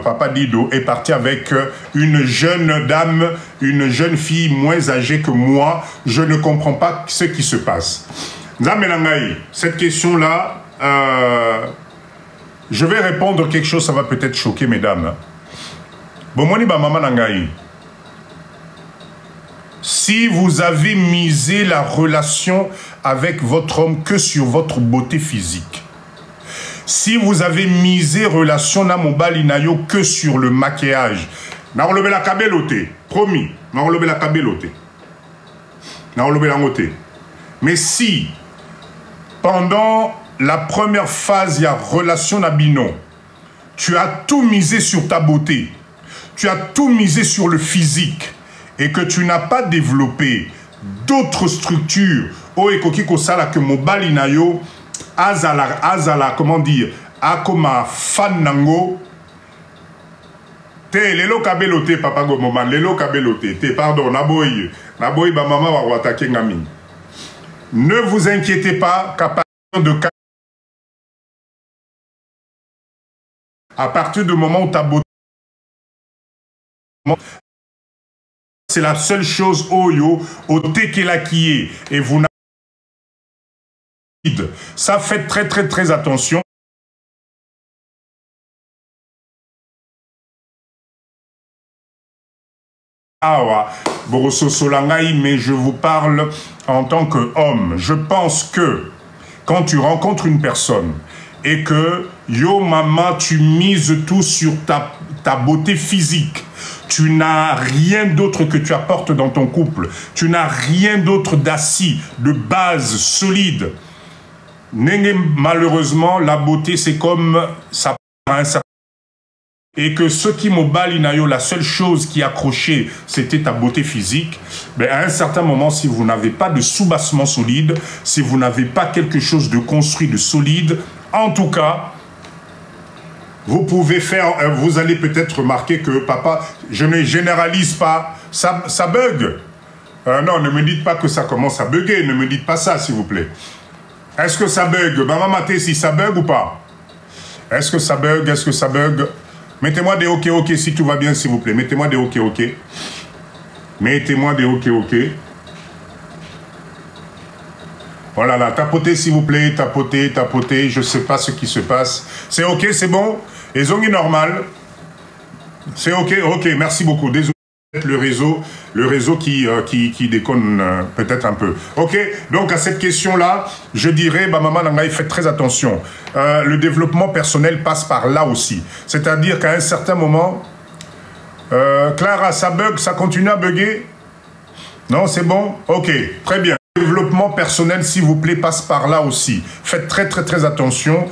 Papa Dido, est parti avec une jeune dame, une jeune fille moins âgée que moi? Je ne comprends pas ce qui se passe. Nzambe Nangaï, cette question-là, je vais répondre quelque chose, ça va peut-être choquer mesdames. Bon, moi, maman Nangaï. Si vous avez misé la relation avec votre homme que sur votre beauté physique, si vous avez misé relation na mobali nayo que sur le maquillage, na relevé la kabelote, promis, na relevé la kabelote, na relevé la moté. Mais si pendant la première phase il y a relation na bino, tu as tout misé sur ta beauté, tu as tout misé sur le physique, et que tu n'as pas développé d'autres structures, oh et koki kosala que mobali nayo azala comment dire akoma fan nango te lelo kabelote papa go moment lelo kabelote te pardon naboy ba mama wa watake ngami. Ne vous inquiétez pas à partir du moment où ta beauté c'est la seule chose oyo au tekela qui est et vous n'avez ça fait très attention. Awa Boroso Solangai, mais je vous parle en tant qu'homme. Je pense que quand tu rencontres une personne et que yo maman tu mises tout sur ta beauté physique, tu n'as rien d'autre que tu apportes dans ton couple. Tu n'as rien d'autre d'assis, de base solide. Malheureusement, la beauté, c'est comme ça a un certain... Et que ce qui m'obali nayo, la seule chose qui accrochait, c'était ta beauté physique. Mais à un certain moment, si vous n'avez pas de soubassement solide, si vous n'avez pas quelque chose de construit, de solide, en tout cas... Vous pouvez faire, vous allez peut-être remarquer que papa, je ne généralise pas, ça bug. Non, ne me dites pas que ça commence à bugger, ne me dites pas ça s'il vous plaît. Est-ce que ça bug? Maman Maté, si ça bug ou pas? Est-ce que ça bug? Est-ce que ça bug? Mettez-moi des ok si tout va bien s'il vous plaît. Mettez-moi des ok. Mettez-moi des ok. Voilà, là, tapotez s'il vous plaît, tapotez, je ne sais pas ce qui se passe. C'est ok, c'est bon? Et zongi normal. C'est ok, merci beaucoup. Désolé, le réseau qui déconne peut-être un peu. Ok, donc à cette question-là, je dirais, bah maman Nangaï, faites très attention. Le développement personnel passe par là aussi. C'est-à-dire qu'à un certain moment, Clara, ça bug, ça continue à bugger? Non, c'est bon? Ok, très bien. Le développement personnel, s'il vous plaît, passe par là aussi. Faites très attention.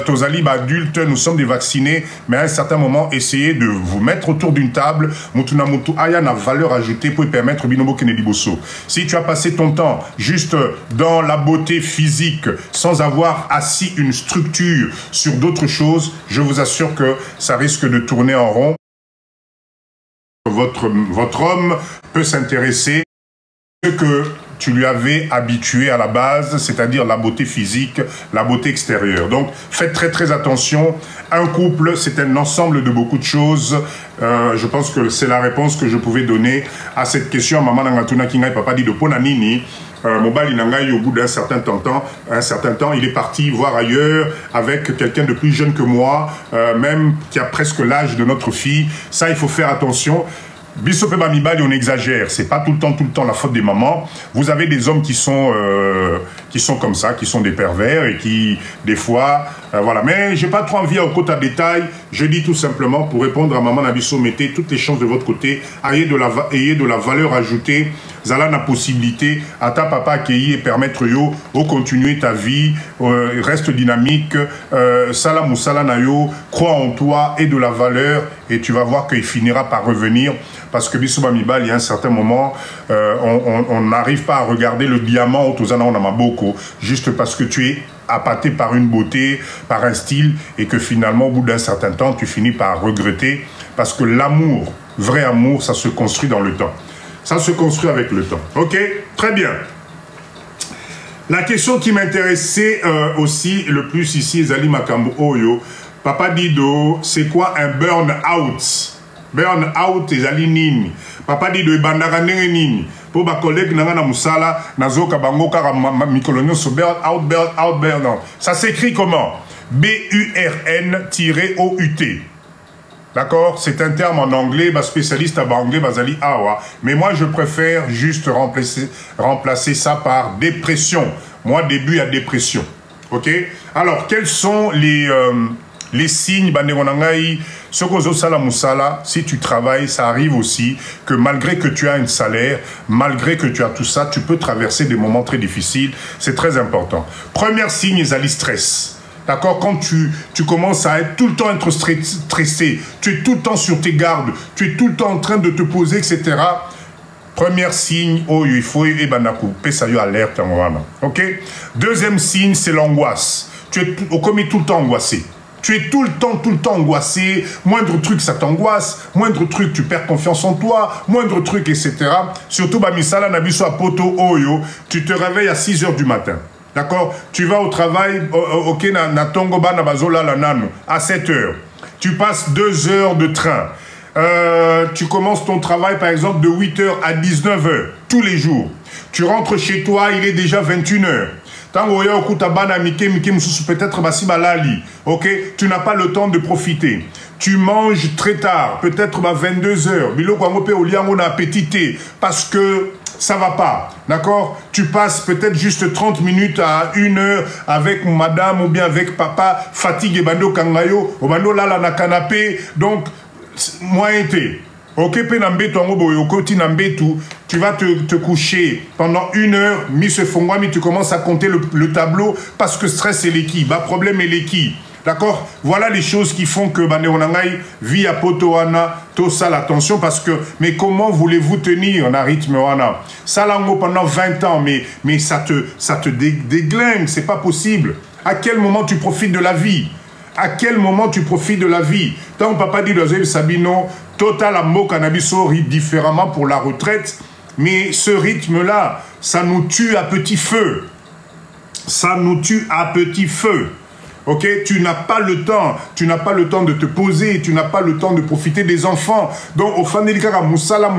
Tozali, adultes, nous sommes des vaccinés, mais à un certain moment, essayez de vous mettre autour d'une table. Mutuna mutu aya na valeur ajoutée pour permettre binobo kenediboso. Si tu as passé ton temps juste dans la beauté physique, sans avoir assis une structure sur d'autres choses, je vous assure que ça risque de tourner en rond. Votre homme peut s'intéresser que tu lui avais habitué à la base, c'est-à-dire la beauté physique, la beauté extérieure. Donc, faites très très attention. Un couple, c'est un ensemble de beaucoup de choses. Je pense que c'est la réponse que je pouvais donner à cette question. Maman Nangatuna Kingai, papa dit de Ponanini. Mobali Nangai, au bout d'un certain temps, il est parti voir ailleurs avec quelqu'un de plus jeune que moi, même qui a presque l'âge de notre fille. Ça, il faut faire attention. Bissope Bamibali, on exagère. C'est pas tout le temps la faute des mamans. Vous avez des hommes qui sont comme ça, qui sont des pervers et qui, des fois, voilà. Mais j'ai pas trop envie au côté à détail. Je dis tout simplement, pour répondre à maman Nabisso, mettez toutes les chances de votre côté. Ayez de la valeur ajoutée. Zala na possibilité à ta papa accueillir et permettre yo de continuer ta vie, reste dynamique, salam ou salanayo, crois en toi et de la valeur et tu vas voir qu'il finira par revenir parce que Bissouba Mibal, il y a un certain moment, on n'arrive pas à regarder le diamant au Tozana Onamaboko juste parce que tu es appâté par une beauté, par un style et que finalement au bout d'un certain temps tu finis par regretter parce que l'amour, vrai amour, ça se construit dans le temps. Ça se construit avec le temps. Ok? Très bien. La question qui m'intéressait aussi le plus ici, Zali Makambo Oyo, Papa Dido, c'est quoi un burn-out? Burn-out, Zali Nini. Papa Dido, Bandarane Nini. Pour ma collègue Nangana Moussala, Nazoka Bangoka, Mikolonio, burn-out. Ça s'écrit comment? B-U-R-N-O-U-T. D'accord? C'est un terme en anglais, spécialiste à anglais, Bazali Awa. Mais moi, je préfère juste remplacer ça par dépression. Moi, début à dépression. Ok? Alors, quels sont les signes, si tu travailles, ça arrive aussi que malgré que tu as un salaire, malgré que tu as tout ça, tu peux traverser des moments très difficiles. C'est très important. Premier signe, c'est stress. D'accord, quand tu commences à être tout le temps être stressé, tu es tout le temps sur tes gardes, tu es tout le temps en train de te poser, etc. Premier signe, oh, il faut alerte. Ok. Deuxième signe, c'est l'angoisse. Tu es tout le temps angoissé. Tu es tout le temps angoissé. Moindre truc, ça t'angoisse. Moindre truc, tu perds confiance en toi. Moindre truc, etc. Surtout, Bamisala Nabiso Poto Oyo, tu te réveilles à 6 h du matin. D'accord? Tu vas au travail, ok, na Tongoba na bazola la nano, à 7 h. Tu passes 2 heures de train. Tu commences ton travail, par exemple, de 8 h à 19 h, tous les jours. Tu rentres chez toi, il est déjà 21 h. Peut-être ok, tu n'as pas le temps de profiter. Tu manges très tard, peut-être 22 h. Parce que ça va pas, d'accord? Tu passes peut-être juste 30 minutes à 1 heure avec madame ou bien avec papa, fatigue et bando kangayo, ou bando lala na canapé, donc, moyen été. Ok, tu vas te coucher pendant 1 heure, tu commences à compter le tableau parce que stress est l'équipe, problème est l'équipe. D'accord? Voilà les choses qui font que Banéonangaï vit à Potoana, tout ça l'attention parce que, mais comment voulez-vous tenir en rythme Wana? Ça lango pendant 20 ans, mais ça te déglingue, c'est pas possible. À quel moment tu profites de la vie? À quel moment tu profites de la vie? Tant papa dit dans Sabino, total amour cannabiso rit différemment pour la retraite, mais ce rythme-là, ça nous tue à petit feu. Ça nous tue à petit feu. Ok, tu n'as pas le temps de te poser, tu n'as pas le temps de profiter des enfants. Donc, au Fanelikara, Moussala,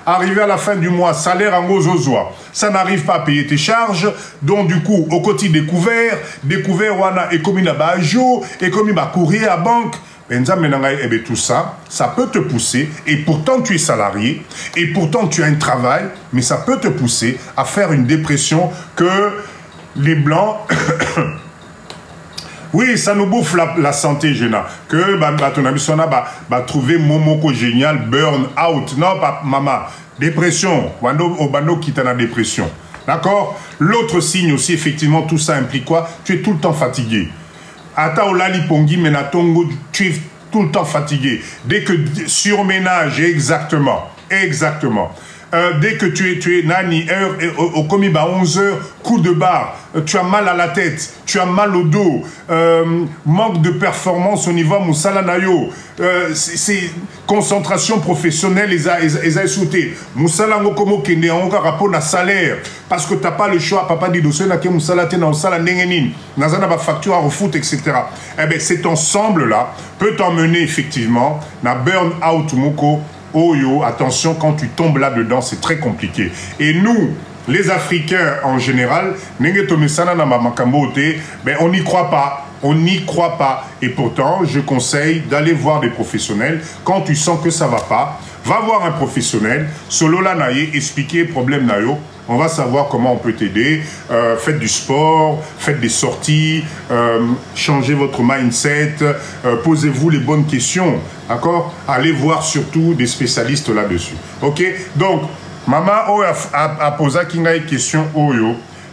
arrivé à la fin du mois, salaire en Gozozoa, ça n'arrive pas à payer tes charges. Donc, du coup, au quotidien découvert, wana, et comme il a ajo, et comme il a courrier à banque, tout ça, ça peut te pousser, et pourtant tu es salarié, et pourtant tu as un travail, mais ça peut te pousser à faire une dépression que les Blancs... Oui, ça nous bouffe la santé, Géna. Que ton ami va trouver Momoko génial, burn out. Non, maman, dépression. Obano qui t'en a dépression. D'accord? L'autre signe aussi, effectivement, tout ça implique quoi? Tu es tout le temps fatigué. Ata olali pongi menatongo, tu es tout le temps fatigué. Dès que surménage, exactement. Dès que tu es nani, heure, au comiba 11 heures, coup de barre, tu as mal à la tête, tu as mal au dos, manque de performance au niveau Moussala Nayo, c'est concentration professionnelle, ils ont sauté. Moussala Ngokomo Kende, on a rapport à salaire, parce que tu n'as pas le choix, papa dit, dossier n'a que Moussala Tena, Moussala Nengenin, Nazana va facture à refoot, etc. Eh bien, cet ensemble-là peut t'emmener effectivement à burn-out Moko. Oh yo, attention, quand tu tombes là-dedans, c'est très compliqué. Et nous, les Africains en général, ben, on n'y croit pas. On n'y croit pas. Et pourtant, je conseille d'aller voir des professionnels. Quand tu sens que ça ne va pas, va voir un professionnel. Solo la naïe, expliquer le problème naïo. On va savoir comment on peut t'aider. Faites du sport, faites des sorties, changez votre mindset, posez-vous les bonnes questions. D'accord? Allez voir surtout des spécialistes là-dessus. Ok? Donc, maman a posé une question.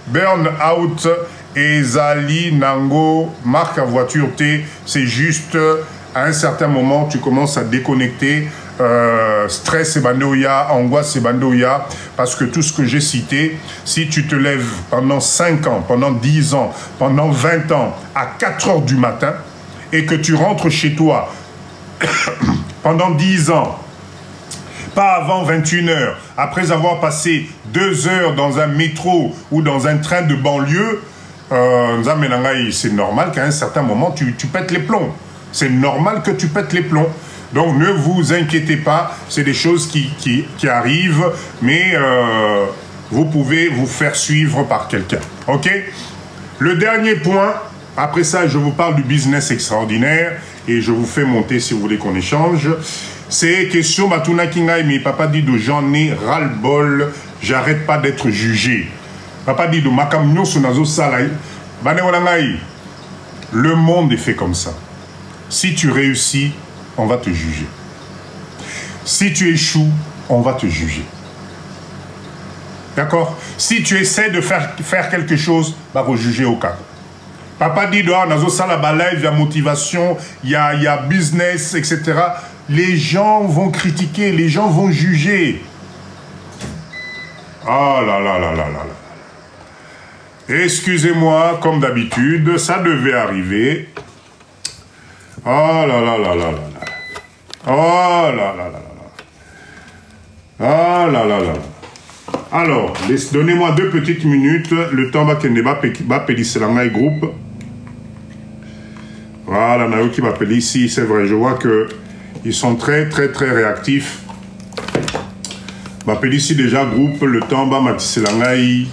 Burn out, Ezali, Nango, marque à voiture T, c'est juste à un certain moment, tu commences à déconnecter. Stress et bandouya, angoisse et bandouya, parce que tout ce que j'ai cité, si tu te lèves pendant 5 ans, pendant 10 ans, pendant 20 ans, à 4 heures du matin, et que tu rentres chez toi pendant 10 ans, pas avant 21 heures, après avoir passé 2 heures dans un métro ou dans un train de banlieue, c'est normal qu'à un certain moment, tu pètes les plombs. C'est normal que tu pètes les plombs. Donc ne vous inquiétez pas, c'est des choses qui arrivent, mais vous pouvez vous faire suivre par quelqu'un. Ok? Le dernier point, après ça je vous parle du business extraordinaire, et je vous fais monter si vous voulez qu'on échange. C'est question, Batuna Kingai, mais papa dit de j'en ai ras-le-bol, j'arrête pas d'être jugé. Papa dit de Makam Nyoso Nazo Salai, le monde est fait comme ça. Si tu réussis, on va te juger. Si tu échoues, on va te juger. D'accord? Si tu essaies de faire quelque chose, on va te juger au cas. Papa dit, nazo sala balai, il y a motivation, il y a business, etc. Les gens vont critiquer, les gens vont juger. Ah là là là là là là. Excusez-moi, comme d'habitude, ça devait arriver. Oh là là là là là là. Oh là là là là. Oh là là là. Alors, donnez-moi 2 petites minutes. Le temps va qu'il va pélisser groupe. Voilà, Nayo qui m'appelle ici. C'est vrai, je vois que ils sont très très très réactifs. M'appelle ici déjà groupe. Le temps va matisser l'angaï.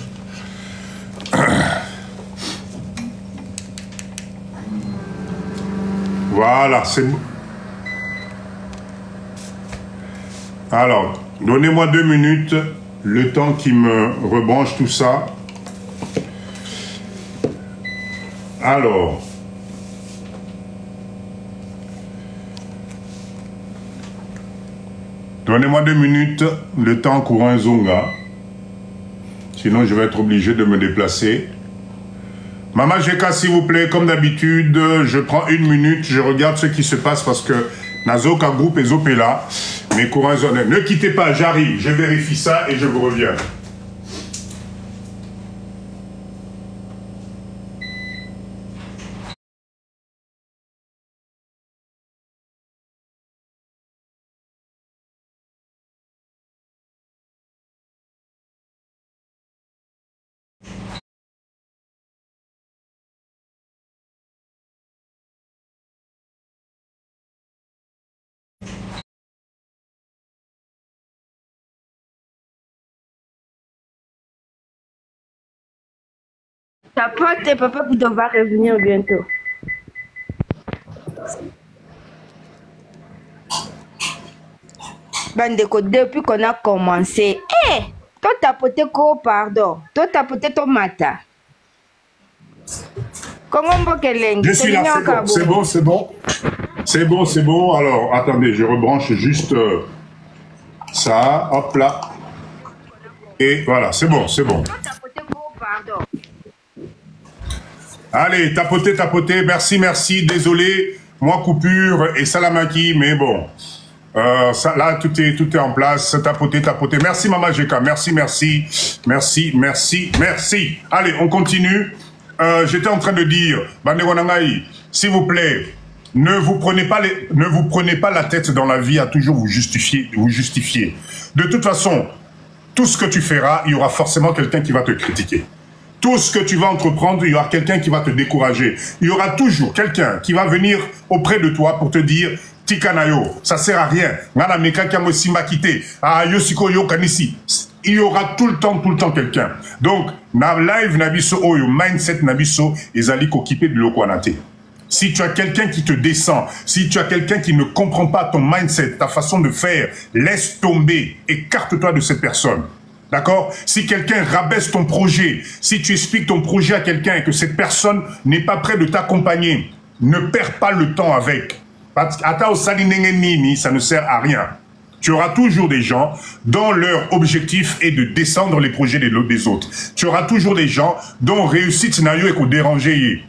Voilà, c'est bon. Alors, donnez-moi 2 minutes, le temps qui me rebranche tout ça. Alors, donnez-moi 2 minutes, le temps courant Zonga. Sinon, je vais être obligé de me déplacer. Maman Jeka, s'il vous plaît, comme d'habitude, je prends 1 minute, je regarde ce qui se passe parce que Nazoka Group et Zopela, mes courants zonés. Ne quittez pas, j'arrive, je vérifie ça et je vous reviens. Ta pote et papa qui va revenir bientôt. Bandeko, depuis qu'on a commencé, toi t'as poté quoi, pardon, toi t'as poté ton matin. Comment on peut je suis là, c'est bon, c'est bon. C'est bon, c'est bon. Alors, attendez, je rebranche juste ça, hop là. Et voilà, c'est bon, c'est bon. Toi t'as poté quoi, pardon. Allez, tapoter, merci, désolé. Moi, coupure et salamaki, mais bon. Là, tout est en place. Tapoter. Merci, Maman Jeka. Merci. Allez, on continue. J'étais en train de dire, Bandegonangaï, s'il vous plaît, ne vous prenez pas la tête dans la vie à toujours vous justifier. De toute façon, tout ce que tu feras, il y aura forcément quelqu'un qui va te critiquer. Tout ce que tu vas entreprendre, il y aura quelqu'un qui va te décourager. Il y aura toujours quelqu'un qui va venir auprès de toi pour te dire Tikanayo, ça sert à rien. Il y aura tout le temps quelqu'un. Donc, na live nabiso oyo mindset nabiso ezali kokipé de lokwanate. Si tu as quelqu'un qui te descend, si tu as quelqu'un qui ne comprend pas ton mindset, ta façon de faire, laisse tomber, écarte-toi de cette personne. D'accord? Si quelqu'un rabaisse ton projet, si tu expliques ton projet à quelqu'un et que cette personne n'est pas prête de t'accompagner, ne perds pas le temps avec. Parce qu'ata nini, ça ne sert à rien. Tu auras toujours des gens dont leur objectif est de descendre les projets des autres. Tu auras toujours des gens dont réussite nayo est qu'on déranger.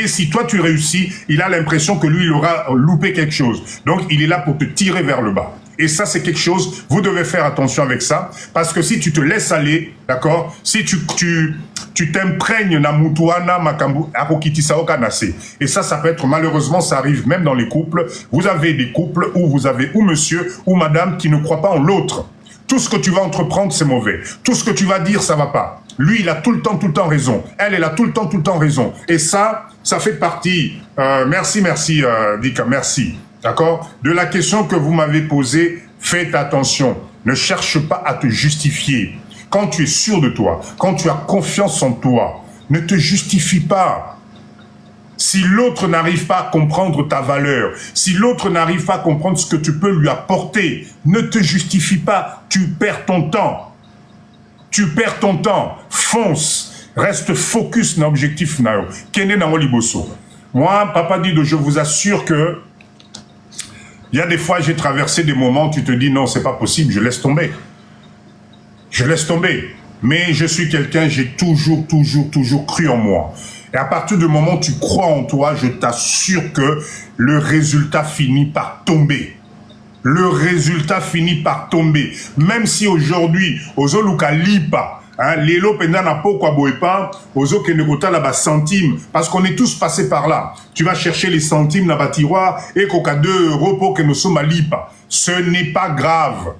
Si toi tu réussis, il a l'impression que lui il aura loupé quelque chose. Donc il est là pour te tirer vers le bas. Et ça, c'est quelque chose, vous devez faire attention avec ça, parce que si tu te laisses aller, d'accord, si tu t'imprègnes na mutuana makambu akokitisa okanase. Et ça peut être, malheureusement, ça arrive même dans les couples. Vous avez des couples où vous avez ou monsieur ou madame qui ne croient pas en l'autre. Tout ce que tu vas entreprendre, c'est mauvais. Tout ce que tu vas dire, ça va pas. Lui, il a tout le temps raison. Elle a tout le temps raison. Et ça fait partie, merci, Dika, merci. D'accord? De la question que vous m'avez posée, faites attention. Ne cherche pas à te justifier. Quand tu es sûr de toi, quand tu as confiance en toi, ne te justifie pas. Si l'autre n'arrive pas à comprendre ta valeur, si l'autre n'arrive pas à comprendre ce que tu peux lui apporter, ne te justifie pas. Tu perds ton temps. Fonce. Reste focus dans l'objectif. Moi, Papa Dido, je vous assure que il y a des fois, j'ai traversé des moments où tu te dis non, c'est pas possible, je laisse tomber. Mais je suis quelqu'un, j'ai toujours cru en moi. Et à partir du moment où tu crois en toi, je t'assure que le résultat finit par tomber. Même si aujourd'hui, Ozoluka Lipa, Lelo penda na pokwa boepa, ozo kenegota la ba centime, parce qu'on est tous passés par là. Tu vas chercher les centimes dans le tiroir et koka 2 € pour que nous sommes à lipa. Ce n'est pas grave.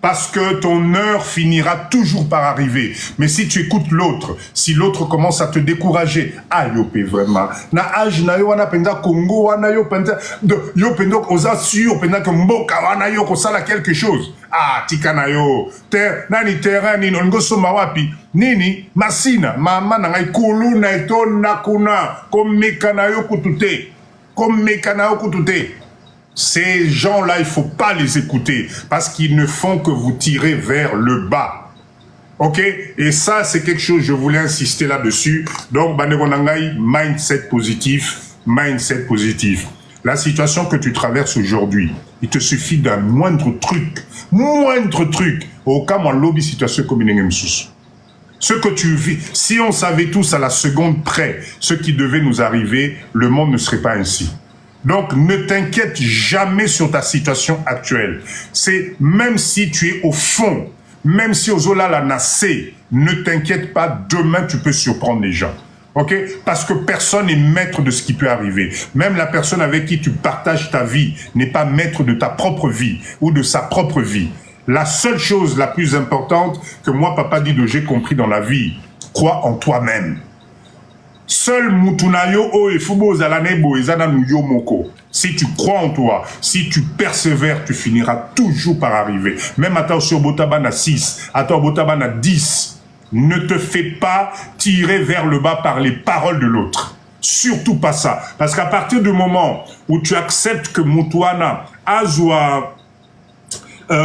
Parce que ton heure finira toujours par arriver. Mais si tu écoutes l'autre, si l'autre commence à te décourager, yopé vraiment. Na âge na yo wana penda Congo wana yo penda yo penda oza sûr penda que mboka wana yo kosala quelque chose. Tika na yo. Nani terrain ni nongo soma wapi. Nini masina mama na ngai kulu na etona kuna comme mekana yo kutute. Ces gens-là, il ne faut pas les écouter parce qu'ils ne font que vous tirer vers le bas. Ok? Et ça, c'est quelque chose, je voulais insister là-dessus. Donc, mindset positif. La situation que tu traverses aujourd'hui, il te suffit d'un moindre truc. Au cas où lobby situation comme une ce que tu vis, si on savait tous à la seconde près ce qui devait nous arriver, le monde ne serait pas ainsi. Donc, ne t'inquiète jamais sur ta situation actuelle. C'est même si tu es au fond, même si Ozola l'a nassé, ne t'inquiète pas, demain tu peux surprendre les gens. Ok? Parce que personne n'est maître de ce qui peut arriver. Même la personne avec qui tu partages ta vie n'est pas maître de ta propre vie ou de sa propre vie. La seule chose la plus importante que moi, Papa Dido, j'ai compris dans la vie, crois en toi-même. Seul Mutunayo o et Fubo Zalanebo et Zananu Yomoko. Si tu crois en toi, si tu persévères, tu finiras toujours par arriver. Même à sur Botabana 6, à Botabana 10, ne te fais pas tirer vers le bas par les paroles de l'autre. Surtout pas ça. Parce qu'à partir du moment où tu acceptes que Mutuana Azwa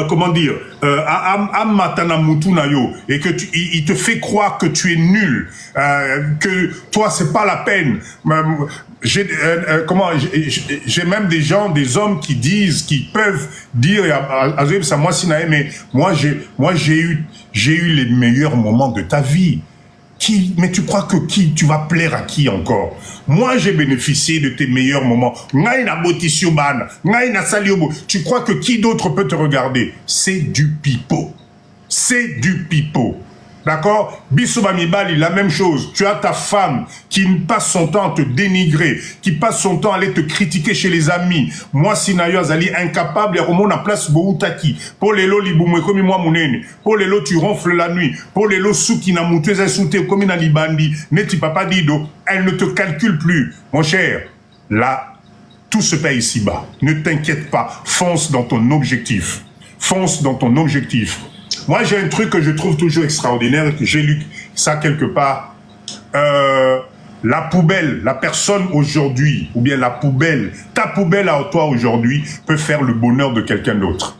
comment dire, Amatana Mutunayo, et que il te fait croire que tu es nul, que toi c'est pas la peine. J'ai même des gens, des hommes qui disent, qui peuvent dire, mais moi j'ai eu les meilleurs moments de ta vie. Mais tu crois que tu vas plaire à qui encore? Moi, j'ai bénéficié de tes meilleurs moments. Tu crois que qui d'autre peut te regarder? C'est du pipeau. C'est du pipeau. D'accord? Bissouba Mibali, la même chose. Tu as ta femme qui passe son temps à te dénigrer, qui passe son temps à aller te critiquer chez les amis. Moi, Sinayo Azali, incapable, et Romon en place Boutaki. Pour les lots, liboumoué comme moi, mounene. Pour les lots, tu ronfles la nuit. Pour les lots, sous qui n'a mouté, souté, comme na libandi. Neti papa dido. Elle ne te calcule plus. Mon cher, là, tout se paye ici-bas. Ne t'inquiète pas. Fonce dans ton objectif. Fonce dans ton objectif. Moi, j'ai un truc que je trouve toujours extraordinaire et que j'ai lu ça quelque part. La poubelle, la personne aujourd'hui, ou bien la poubelle, ta poubelle à toi aujourd'hui peut faire le bonheur de quelqu'un d'autre.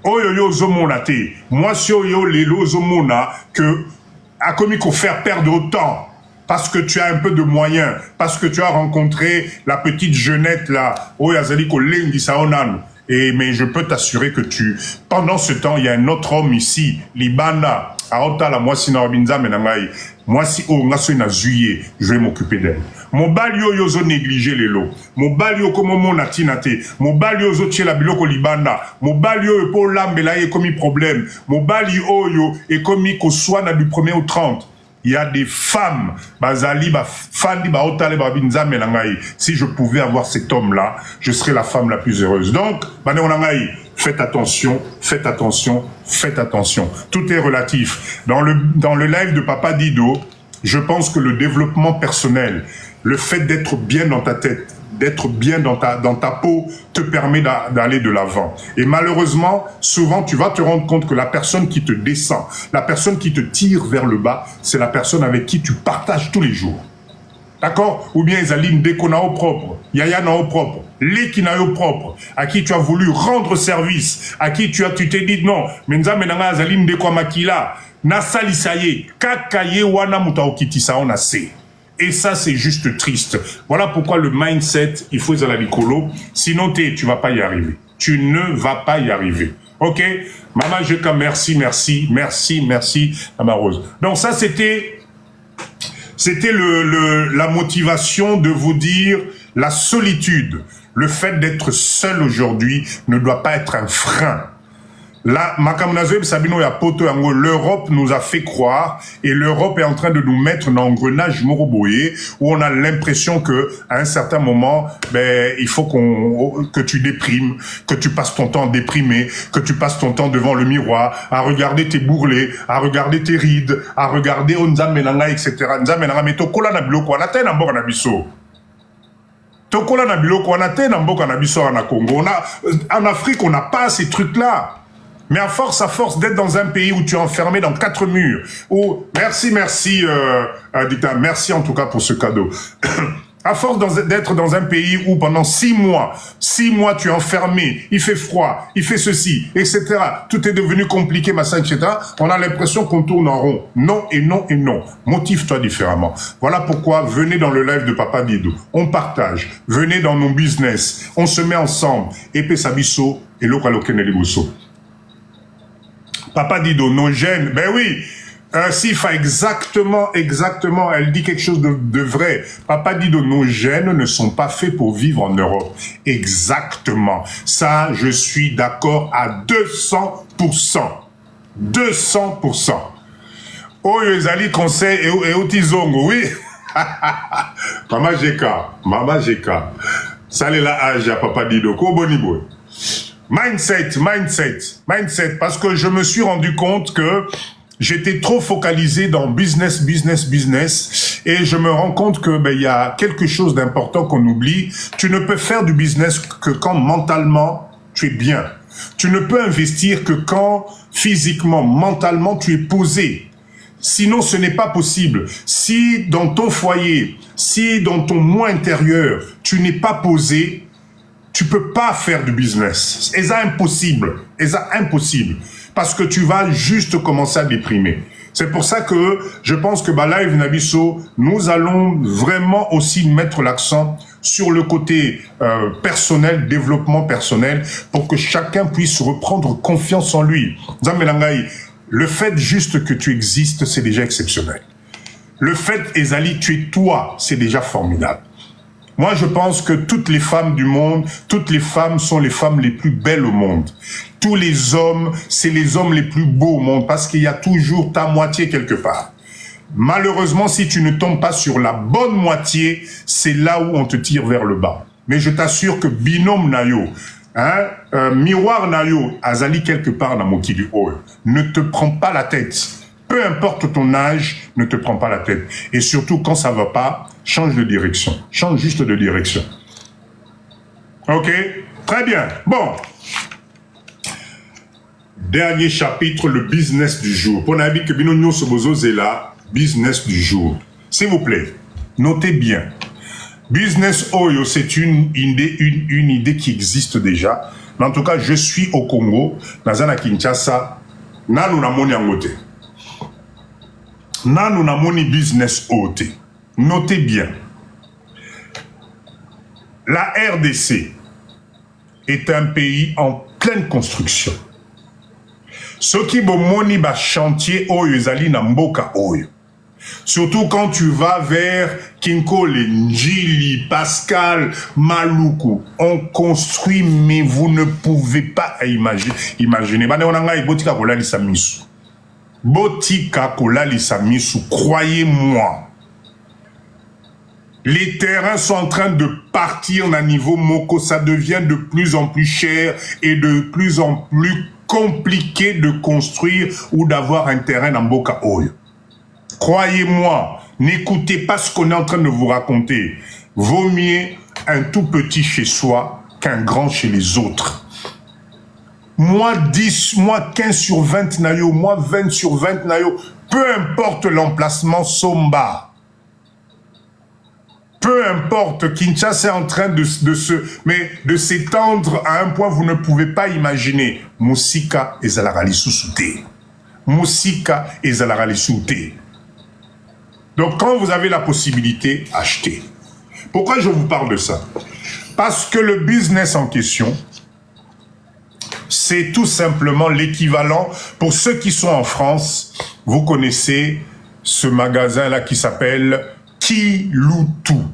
Oyoyo zomonate. Moi, si oyo lelo zomona que a commis qu'on faire perdre autant. Parce que tu as un peu de moyens, parce que tu as rencontré la petite jeunette là, Oyazali Kolengi Saonan. Mais je peux t'assurer que pendant ce temps, il y a un autre homme ici, Libana, Aota la moi si Norabinza menangai, moi si Ongaso na juillet, je vais m'occuper d'elle. Mon balio yozo négliger les lots. Mon balio comme mon atinate. Mon balio zo tche la biloko Libana. Mon balio pour l'ambela est commis problème. Mon balio yo est commis qu'au soit du 1er au 30. Il y a des femmes, si je pouvais avoir cet homme-là, je serais la femme la plus heureuse. Donc, faites attention, faites attention, faites attention. Tout est relatif. Dans le live de Papa Dido, je pense que le développement personnel, le fait d'être bien dans ta tête, d'être bien dans ta peau, te permet d'aller de l'avant. Et malheureusement, souvent, tu vas te rendre compte que la personne qui te descend, la personne qui te tire vers le bas, c'est la personne avec qui tu partages tous les jours. D'accord? Ou bien Zaline Dekona au propre, Yaya na au propre, Leki na au propre, à qui tu as voulu rendre service, à qui tu t'es dit non, Menza Menanga Zaline Dekwa Makila, Nasali Saye, Kakaye Wana Mutaokiti Saona Se. Et ça, c'est juste triste. Voilà pourquoi le mindset, il faut aller à l'écolo. Sinon, tu vas pas y arriver. Tu ne vas pas y arriver. OK? Maman Jeka, merci, merci, merci, merci, Maman Rose. Donc ça, c'était la motivation de vous dire la solitude. Le fait d'être seul aujourd'hui ne doit pas être un frein. Là, l'Europe nous a fait croire et l'Europe est en train de nous mettre dans l'engrenage moroboyé où on a l'impression que à un certain moment, il faut que tu déprimes, que tu passes ton temps déprimé, que tu passes ton temps devant le miroir à regarder tes bourrelets, à regarder tes rides, à regarder Onzamenanga, etc. Nzamenanga, mais tokola na biloko na tena mboka na biso. Tokola na biloko na tena mboka na biso na Congo. En Afrique, on n'a pas ces trucs-là. Mais à force d'être dans un pays où tu es enfermé dans 4 murs, où, merci, Dicta, merci en tout cas pour ce cadeau. À force d'être dans un pays où pendant 6 mois tu es enfermé, il fait froid, il fait ceci, etc. Tout est devenu compliqué, machin, etc. On a l'impression qu'on tourne en rond. Non et non et non. Motive-toi différemment. Voilà pourquoi venez dans le live de Papa Dido. On partage. Venez dans nos business. On se met ensemble. Épée Sabiso et Lokalokeneligoso. Papa Dido, nos gènes, ben oui, Sifa, exactement, elle dit quelque chose de vrai. Papa Dido, nos gènes ne sont pas faits pour vivre en Europe. Exactement. Ça, je suis d'accord à 200%. 200%. Oh, Yezali conseil et Otizongo, oui. Mama Jeka. Ça, c'est la âge à Papa Dido. Kobonibo. Mindset, parce que je me suis rendu compte que j'étais trop focalisé dans business, et je me rends compte que il y a quelque chose d'important qu'on oublie. Tu ne peux faire du business que quand mentalement tu es bien. Tu ne peux investir que quand physiquement, mentalement tu es posé. Sinon, ce n'est pas possible. Si dans ton foyer, si dans ton moi intérieur, tu n'es pas posé, tu peux pas faire du business. C'est impossible. Parce que tu vas juste commencer à déprimer. C'est pour ça que je pense que Live Nabiso, nous allons vraiment aussi mettre l'accent sur le côté personnel, développement personnel, pour que chacun puisse reprendre confiance en lui. Zamelangai, le fait juste que tu existes, c'est déjà exceptionnel. Le fait, Ezali, tu es toi, c'est déjà formidable. Moi, je pense que toutes les femmes du monde, toutes les femmes sont les femmes les plus belles au monde. Tous les hommes, c'est les hommes les plus beaux au monde parce qu'il y a toujours ta moitié quelque part. Malheureusement, si tu ne tombes pas sur la bonne moitié, c'est là où on te tire vers le bas. Mais je t'assure que binôme nayo, miroir nayo, azali quelque part dans Mokili Oyo, ne te prends pas la tête. Peu importe ton âge, ne te prends pas la tête. Et surtout, quand ça va pas, change de direction. Change juste de direction. Ok? Très bien. Bon. Dernier chapitre, le business du jour. Pour n'avis que Binonio Sobozo Zela, business du jour. S'il vous plaît, notez bien. Business Oyo, c'est une idée qui existe déjà. Mais en tout cas, je suis au Congo, Nazana Kinshasa, Nanu Namoni Angote. Nanu Namoni business OT. Notez bien. La RDC est un pays en pleine construction. Ce qui bomoni ba chantier Oyo ezali na mboka Oyo. Surtout quand tu vas vers Kinkole, Njili, Pascal, Maluku, on construit, mais vous ne pouvez pas imaginer. Botika kolali samisu, croyez-moi. Les terrains sont en train de partir d'un niveau moko, ça devient de plus en plus cher et de plus en plus compliqué de construire ou d'avoir un terrain dans Mboka Oyo. Croyez-moi, n'écoutez pas ce qu'on est en train de vous raconter. Vaut mieux un tout petit chez soi qu'un grand chez les autres. Moi 10, moi 15 sur 20 nayo, moi 20 sur 20 nayo, peu importe l'emplacement somba. Peu importe, Kinshasa est en train de s'étendre à un point que vous ne pouvez pas imaginer. Musika et Zalarali sous-souté. Musika et Zalarali sous-souté. Donc quand vous avez la possibilité, achetez. Pourquoi je vous parle de ça? Parce que le business en question, c'est tout simplement l'équivalent. Pour ceux qui sont en France, vous connaissez ce magasin-là qui s'appelle Kiloutou.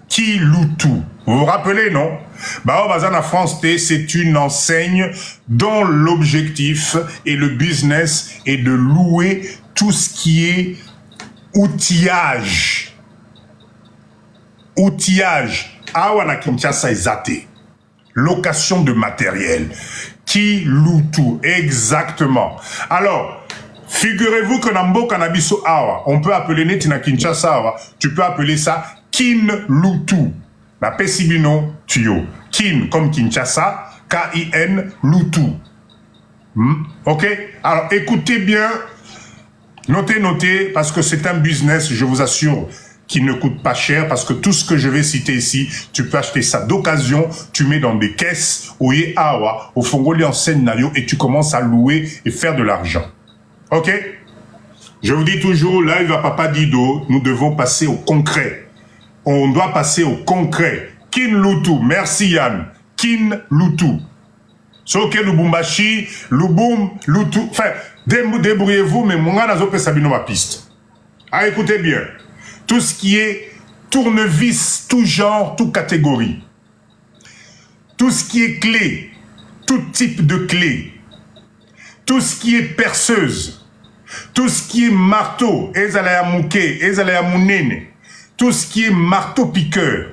Kiloutou. Vous vous rappelez, non? Bah, en France, c'est une enseigne dont l'objectif et le business est de louer tout ce qui est outillage. Outillage. Awana Kinshasa Ezate. Location de matériel. Kiloutou. Exactement. Alors, figurez-vous que dans Mboka Nabiso Awa, on peut appeler Netina Kinshasa Awa, tu peux appeler ça Kiloutou. La Pessibino Tuyo. Kin comme Kinshasa, K-I-N, Loutou. Ok? Alors écoutez bien, notez, parce que c'est un business, je vous assure, qui ne coûte pas cher, parce que tout ce que je vais citer ici, tu peux acheter ça d'occasion, tu mets dans des caisses, Oye Awa, au Fongoli en Seine-Nayo, et tu commences à louer et faire de l'argent. Ok? Je vous dis toujours, live à Papa Dido, nous devons passer au concret. On doit passer au concret. Kiloutou, merci Yann. Kiloutou. Soke Lubumbashi, Lubum, Loutou. Enfin, débrouillez-vous, mais mon gars n'a pas sabino ma piste. Ah, écoutez bien. Tout ce qui est tournevis, tout genre, toute catégorie. Tout ce qui est clé, tout type de clé. Tout ce qui est perceuse. Tout ce qui est marteau, ezalaya mouke, ezalaya mounene. Tout ce qui est marteau-piqueur,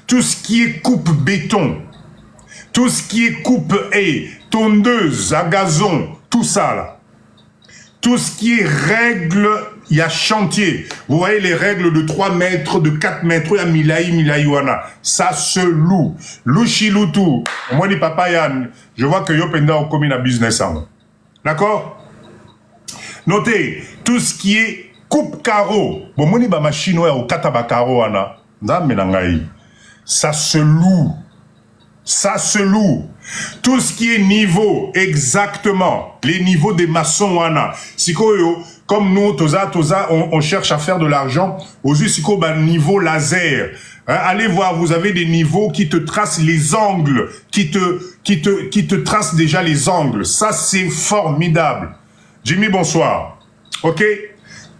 tout ce qui est coupe-béton, tout ce qui est coupe-haie, tondeuse à gazon, tout ça là. Tout ce qui est règle, il y a chantier. Vous voyez les règles de 3 mètres, de 4 mètres, il y a milaïwana. Ça se loue. Louchiloutou. Moi, dit Papa Yann, je vois que Yopenda a commis un business en. D'accord? Notez, tout ce qui est coupe carreau. Bon, moni ba machine au kataba carreau ana. Ça se loue. Ça se loue. Tout ce qui est niveau, exactement. Les niveaux des maçons ana. Sikoyo, comme nous, on cherche à faire de l'argent. Aux siko ba niveau laser. Hein, allez voir, vous avez des niveaux qui te tracent les angles, qui te tracent déjà les angles. Ça, c'est formidable. Jimmy, bonsoir. Ok?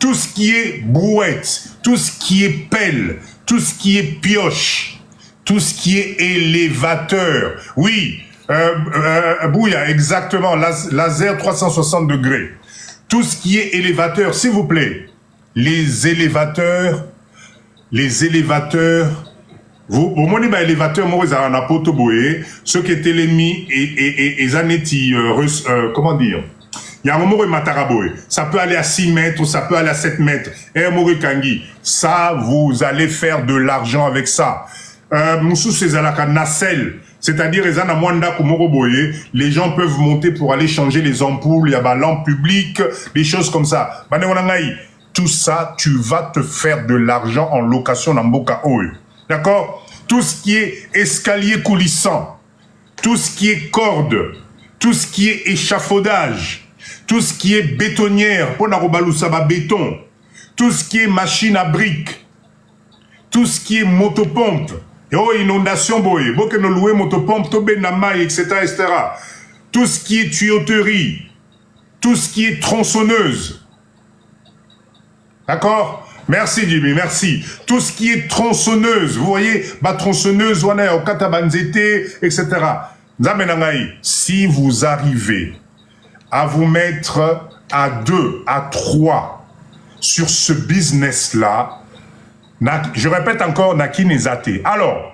tout ce qui est brouette, tout ce qui est pelle, tout ce qui est pioche, tout ce qui est élévateur. Oui, Bouya, exactement, laser 360 degrés. Tout ce qui est élévateur, s'il vous plaît. Les élévateurs, vous monez bah élévateur, moi, ils ont un apoto boé, ceux qui étaient l'ennemi et zanetti, comment dire? Il y a un moment où mataraboé. Ça peut aller à 6 mètres ou ça peut aller à 7 mètres. Et un kangi. Ça, vous allez faire de l'argent avec ça. Moussou, c'est à nacelle. C'est-à-dire, les gens peuvent monter pour aller changer les ampoules, il y a des lampes publiques, des choses comme ça. Tout ça, tu vas te faire de l'argent en location dans Boka Oe. D'accord? Tout ce qui est escalier coulissant, tout ce qui est corde, tout ce qui est échafaudage, tout ce qui est bétonnière, pour béton, tout ce qui est machine à briques, tout ce qui est motopompe, inondation, motopompe, etc., etc. Tout ce qui est tuyauterie, tout ce qui est tronçonneuse. D'accord? Merci Jimmy, merci. Tout ce qui est tronçonneuse, vous voyez, tronçonneuse, etc. Si vous arrivez à vous mettre à 2, à 3 sur ce business-là, je répète encore, Naki Nezate. Alors,